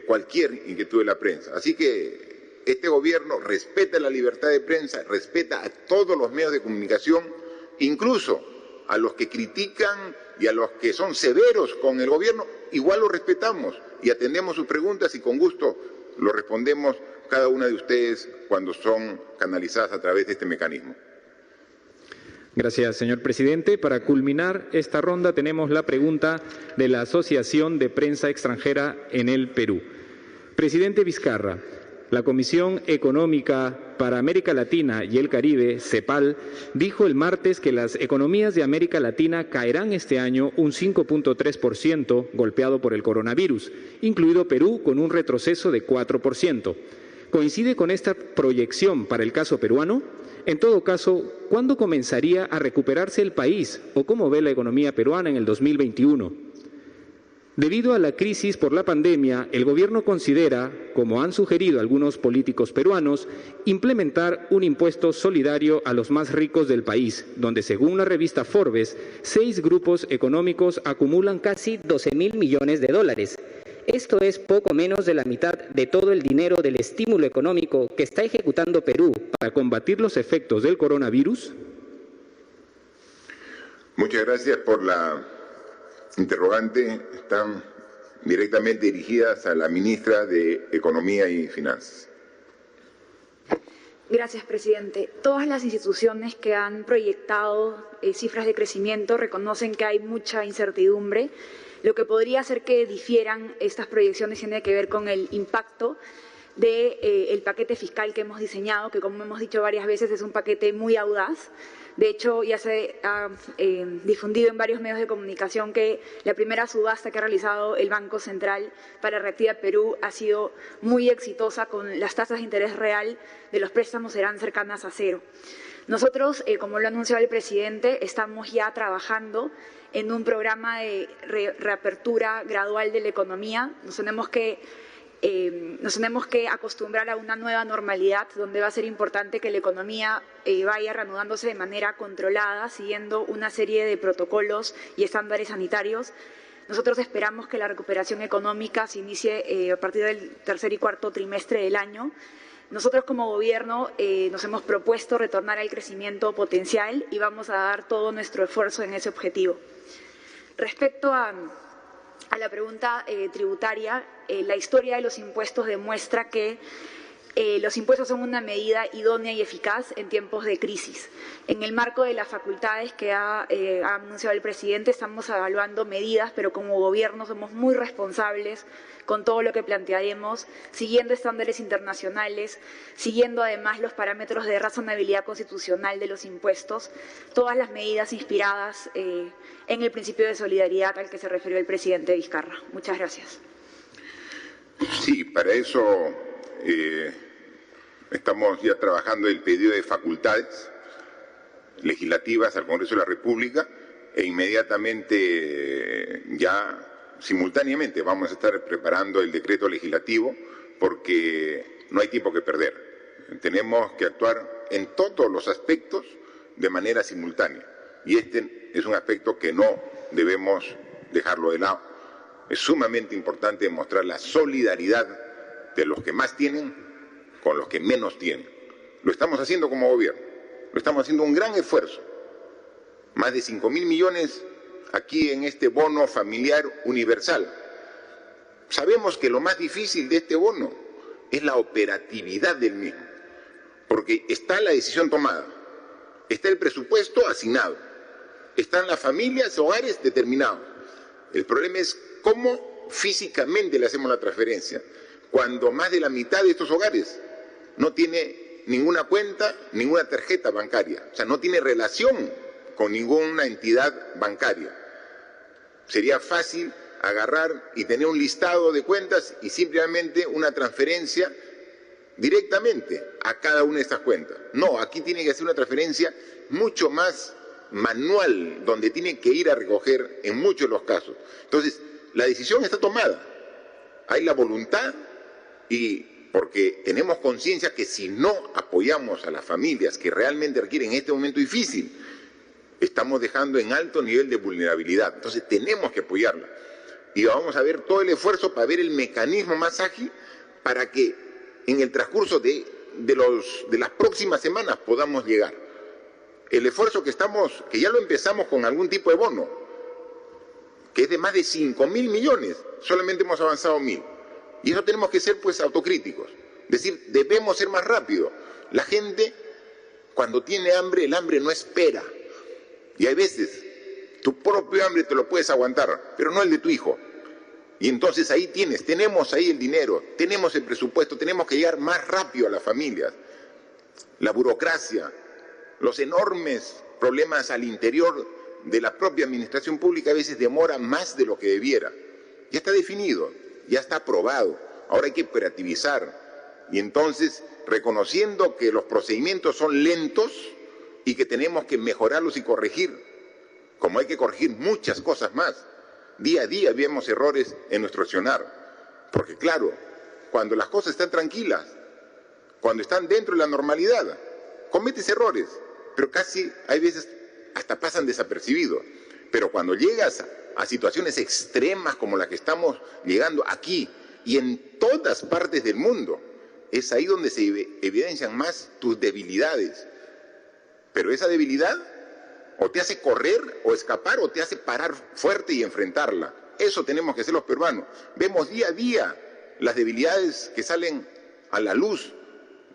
cualquier inquietud de la prensa. Así que este gobierno respeta la libertad de prensa, respeta a todos los medios de comunicación, incluso a los que critican y a los que son severos con el gobierno, igual lo respetamos y atendemos sus preguntas y con gusto lo respondemos cada una de ustedes cuando son canalizadas a través de este mecanismo. Gracias, señor presidente. Para culminar esta ronda tenemos la pregunta de la Asociación de Prensa Extranjera en el Perú. Presidente Vizcarra, la Comisión Económica para América Latina y el Caribe, CEPAL, dijo el martes que las economías de América Latina caerán este año un 5.3% golpeado por el coronavirus, incluido Perú con un retroceso de 4%. ¿Coincide con esta proyección para el caso peruano? En todo caso, ¿cuándo comenzaría a recuperarse el país o cómo ve la economía peruana en el 2021? Debido a la crisis por la pandemia, el gobierno considera, como han sugerido algunos políticos peruanos, implementar un impuesto solidario a los más ricos del país, donde según la revista Forbes, 6 grupos económicos acumulan casi 12.000 millones de dólares. Esto es poco menos de la mitad de todo el dinero del estímulo económico que está ejecutando Perú para combatir los efectos del coronavirus. Muchas gracias por la interrogante. Están directamente dirigidas a la ministra de Economía y Finanzas. Gracias, presidente. Todas las instituciones que han proyectado cifras de crecimiento reconocen que hay mucha incertidumbre Lo que podría hacer que difieran estas proyecciones tiene que ver con el impacto del paquete fiscal que hemos diseñado, que como hemos dicho varias veces es un paquete muy audaz. De hecho, ya se ha difundido en varios medios de comunicación que la primera subasta que ha realizado el Banco Central para Reactiva Perú ha sido muy exitosa, con las tasas de interés real de los préstamos serán cercanas a cero. Nosotros, como lo ha anunciado el presidente, estamos ya trabajando en un programa de reapertura gradual de la economía. Nos tenemos que acostumbrar a una nueva normalidad, donde va a ser importante que la economía vaya reanudándose de manera controlada, siguiendo una serie de protocolos y estándares sanitarios. Nosotros esperamos que la recuperación económica se inicie a partir del tercer y cuarto trimestre del año. Nosotros como Gobierno nos hemos propuesto retornar al crecimiento potencial y vamos a dar todo nuestro esfuerzo en ese objetivo. Respecto a la pregunta tributaria, la historia de los impuestos demuestra que los impuestos son una medida idónea y eficaz en tiempos de crisis. En el marco de las facultades que ha anunciado el presidente, estamos evaluando medidas, pero como Gobierno somos muy responsables con todo lo que plantearemos, siguiendo estándares internacionales, siguiendo además los parámetros de razonabilidad constitucional de los impuestos, todas las medidas inspiradas en el principio de solidaridad al que se refirió el presidente Vizcarra. Muchas gracias. Sí, para eso estamos ya trabajando el pedido de facultades legislativas al Congreso de la República e inmediatamente, ya simultáneamente, vamos a estar preparando el decreto legislativo porque no hay tiempo que perder. Tenemos que actuar en todos los aspectos de manera simultánea y este es un aspecto que no debemos dejarlo de lado. Es sumamente importante demostrar la solidaridad de los que más tienen con los que menos tienen. Lo estamos haciendo como Gobierno, lo estamos haciendo un gran esfuerzo. Más de 5.000 millones aquí en este bono familiar universal. Sabemos que lo más difícil de este bono es la operatividad del mismo, porque está la decisión tomada, está el presupuesto asignado, están las familias, hogares determinados. El problema es cómo físicamente le hacemos la transferencia, cuando más de la mitad de estos hogares no tiene ninguna cuenta, ninguna tarjeta bancaria, o sea, no tiene relación con ninguna entidad bancaria. Sería fácil agarrar y tener un listado de cuentas y simplemente una transferencia directamente a cada una de estas cuentas. No, aquí tiene que hacer una transferencia mucho más manual, donde tiene que ir a recoger en muchos de los casos. Entonces, la decisión está tomada, hay la voluntad y porque tenemos conciencia que si no apoyamos a las familias que realmente requieren en este momento difícil, estamos dejando en alto nivel de vulnerabilidad. Entonces tenemos que apoyarla. Y vamos a ver todo el esfuerzo para ver el mecanismo más ágil para que en el transcurso de las próximas semanas podamos llegar. El esfuerzo que ya lo empezamos con algún tipo de bono, que es de más de 5.000 millones, solamente hemos avanzado 1.000. Y eso tenemos que ser pues autocríticos. Es decir, debemos ser más rápidos. La gente, cuando tiene hambre, el hambre no espera. Y hay veces, tu propio hambre te lo puedes aguantar, pero no el de tu hijo. Y entonces ahí tenemos ahí el dinero, tenemos el presupuesto, tenemos que llegar más rápido a las familias. La burocracia, los enormes problemas al interior de la propia administración pública a veces demoran más de lo que debiera. Ya está definido, ya está aprobado, ahora hay que operativizar. Y entonces, reconociendo que los procedimientos son lentos, y que tenemos que mejorarlos y corregir, como hay que corregir muchas cosas más. Día a día vemos errores en nuestro accionar, porque claro, cuando las cosas están tranquilas, cuando están dentro de la normalidad, cometes errores, pero casi hay veces hasta pasan desapercibidos. Pero cuando llegas a situaciones extremas como la que estamos llegando aquí y en todas partes del mundo, es ahí donde se evidencian más tus debilidades. Pero esa debilidad o te hace correr o escapar o te hace parar fuerte y enfrentarla. Eso tenemos que hacer los peruanos. Vemos día a día las debilidades que salen a la luz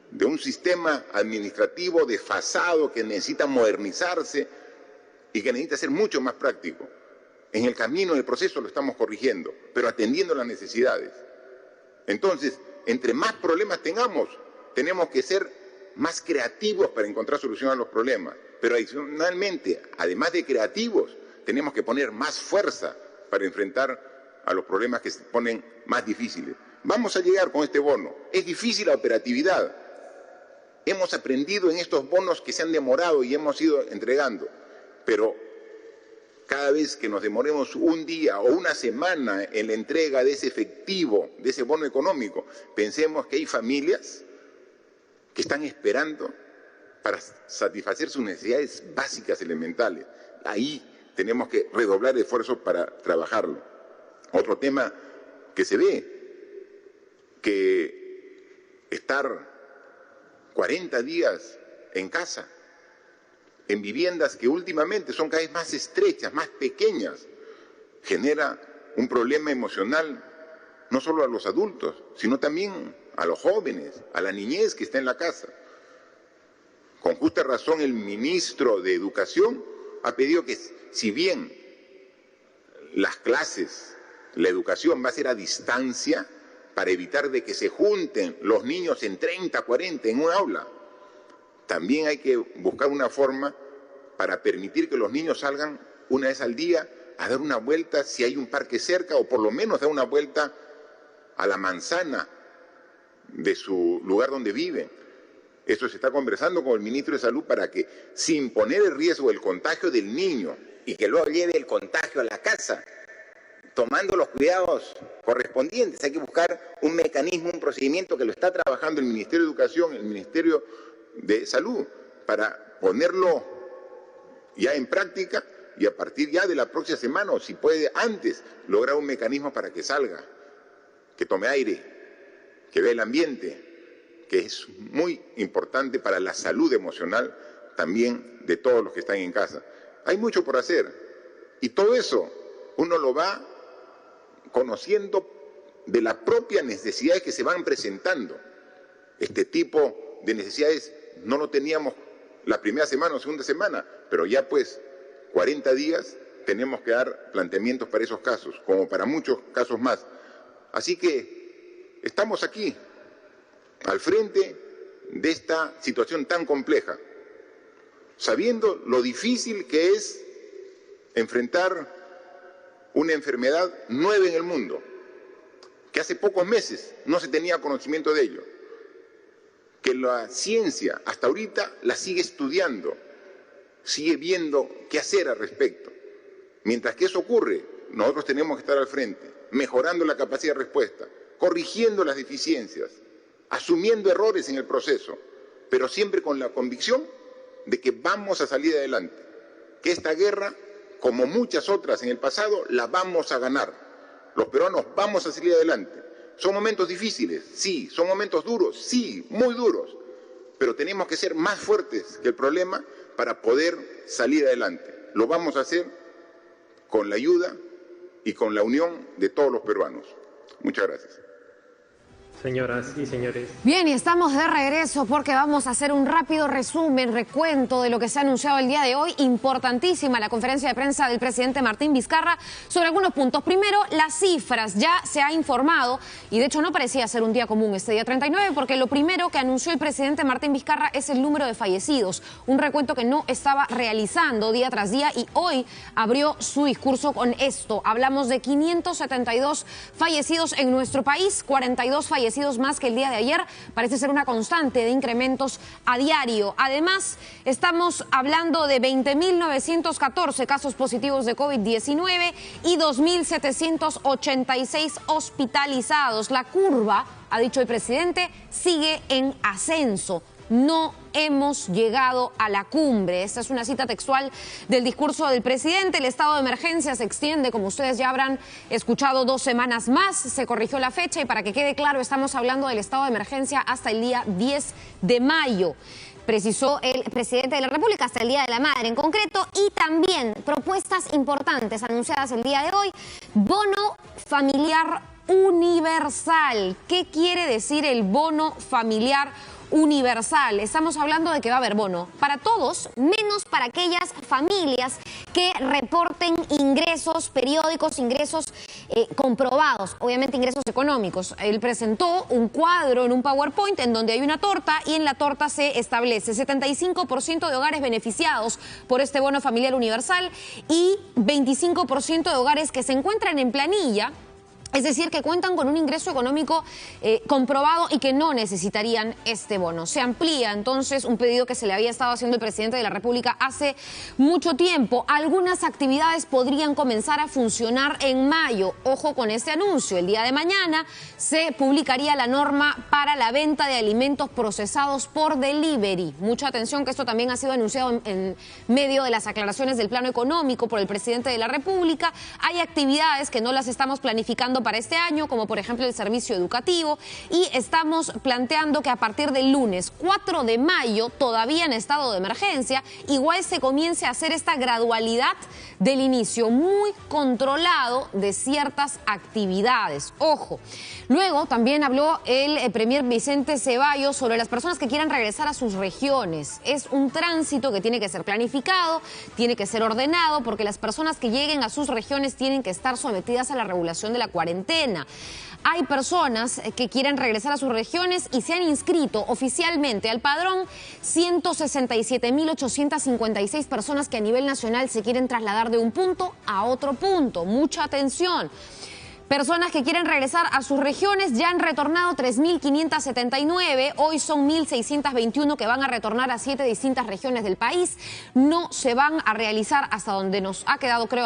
de un sistema administrativo desfasado que necesita modernizarse y que necesita ser mucho más práctico. En el camino, en el proceso lo estamos corrigiendo, pero atendiendo las necesidades. Entonces, entre más problemas tengamos, tenemos que ser más creativos para encontrar solución a los problemas. Pero adicionalmente, además de creativos, tenemos que poner más fuerza para enfrentar a los problemas que se ponen más difíciles. Vamos a llegar con este bono. Es difícil la operatividad. Hemos aprendido en estos bonos que se han demorado y hemos ido entregando, pero cada vez que nos demoremos un día o una semana en la entrega de ese efectivo, de ese bono económico, pensemos que hay familias que están esperando para satisfacer sus necesidades básicas, elementales. Ahí tenemos que redoblar esfuerzos para trabajarlo. Otro tema que se ve, que estar 40 días en casa, en viviendas que últimamente son cada vez más estrechas, más pequeñas, genera un problema emocional no solo a los adultos, sino también a los jóvenes, a la niñez que está en la casa. Con justa razón el ministro de Educación ha pedido que, si bien las clases, la educación va a ser a distancia, para evitar de que se junten los niños en 30, 40 en un aula, también hay que buscar una forma para permitir que los niños salgan una vez al día a dar una vuelta si hay un parque cerca, o por lo menos dar una vuelta a la manzana de su lugar donde viven. Esto se está conversando con el ministro de Salud para que, sin poner el riesgo del contagio del niño y que luego lleve el contagio a la casa, tomando los cuidados correspondientes, hay que buscar un mecanismo, un procedimiento que lo está trabajando el Ministerio de Educación, el Ministerio de Salud, para ponerlo ya en práctica y a partir ya de la próxima semana, o si puede antes, lograr un mecanismo para que salga, que tome aire, que vea el ambiente, que es muy importante para la salud emocional también de todos los que están en casa. Hay mucho por hacer y todo eso uno lo va conociendo de las propias necesidades que se van presentando. Este tipo de necesidades no lo teníamos la primera semana o segunda semana, pero ya pues 40 días tenemos que dar planteamientos para esos casos, como para muchos casos más. Así que estamos aquí, al frente de esta situación tan compleja, sabiendo lo difícil que es enfrentar una enfermedad nueva en el mundo, que hace pocos meses no se tenía conocimiento de ello, que la ciencia hasta ahorita la sigue estudiando, sigue viendo qué hacer al respecto. Mientras que eso ocurre, nosotros tenemos que estar al frente, mejorando la capacidad de respuesta, corrigiendo las deficiencias, asumiendo errores en el proceso, pero siempre con la convicción de que vamos a salir adelante, que esta guerra, como muchas otras en el pasado, la vamos a ganar. Los peruanos vamos a salir adelante. Son momentos difíciles, sí. Son momentos duros, sí, muy duros. Pero tenemos que ser más fuertes que el problema para poder salir adelante. Lo vamos a hacer con la ayuda y con la unión de todos los peruanos. Muchas gracias. Señoras y señores. Bien, y estamos de regreso porque vamos a hacer un rápido resumen, recuento de lo que se ha anunciado el día de hoy. Importantísima la conferencia de prensa del presidente Martín Vizcarra sobre algunos puntos. Primero, las cifras. Ya se ha informado, y de hecho no parecía ser un día común este día 39, porque lo primero que anunció el presidente Martín Vizcarra es el número de fallecidos. Un recuento que no estaba realizando día tras día, y hoy abrió su discurso con esto. Hablamos de 572 fallecidos en nuestro país, 42 fallecidos más que el día de ayer. Parece ser una constante de incrementos a diario. Además, estamos hablando de 20.914 casos positivos de COVID-19 y 2.786 hospitalizados. La curva, ha dicho el presidente, sigue en ascenso. No hemos llegado a la cumbre. Esta es una cita textual del discurso del presidente. El estado de emergencia se extiende, como ustedes ya habrán escuchado, 2 semanas más. Se corrigió la fecha y, para que quede claro, estamos hablando del estado de emergencia hasta el día 10 de mayo. Precisó el presidente de la República, hasta el Día de la Madre en concreto. Y también propuestas importantes anunciadas el día de hoy. Bono familiar universal. ¿Qué quiere decir el bono familiar universal? Estamos hablando de que va a haber bono para todos, menos para aquellas familias que reporten ingresos periódicos, ingresos comprobados, obviamente ingresos económicos. Él presentó un cuadro en un PowerPoint en donde hay una torta y en la torta se establece 75% de hogares beneficiados por este bono familiar universal y 25% de hogares que se encuentran en planilla, es decir, que cuentan con un ingreso económico comprobado y que no necesitarían este bono. Se amplía entonces un pedido que se le había estado haciendo el presidente de la República hace mucho tiempo. Algunas actividades podrían comenzar a funcionar en mayo. Ojo con este anuncio. El día de mañana se publicaría la norma para la venta de alimentos procesados por delivery. Mucha atención, que esto también ha sido anunciado en medio de las aclaraciones del plano económico por el presidente de la República. Hay actividades que no las estamos planificando para este año, como por ejemplo el servicio educativo, y estamos planteando que a partir del lunes 4 de mayo, todavía en estado de emergencia, igual se comience a hacer esta gradualidad del inicio muy controlado de ciertas actividades. Ojo, luego también habló el premier Vicente Ceballos sobre las personas que quieran regresar a sus regiones. Es un tránsito que tiene que ser planificado, tiene que ser ordenado, porque las personas que lleguen a sus regiones tienen que estar sometidas a la regulación de la cuarentena. Hay personas que quieren regresar a sus regiones y se han inscrito oficialmente al padrón 167.856 personas que a nivel nacional se quieren trasladar de un punto a otro punto. Mucha atención. Personas que quieren regresar a sus regiones ya han retornado 3.579, hoy son 1.621 que van a retornar a 7 distintas regiones del país. No se van a realizar, hasta donde nos ha quedado, creo,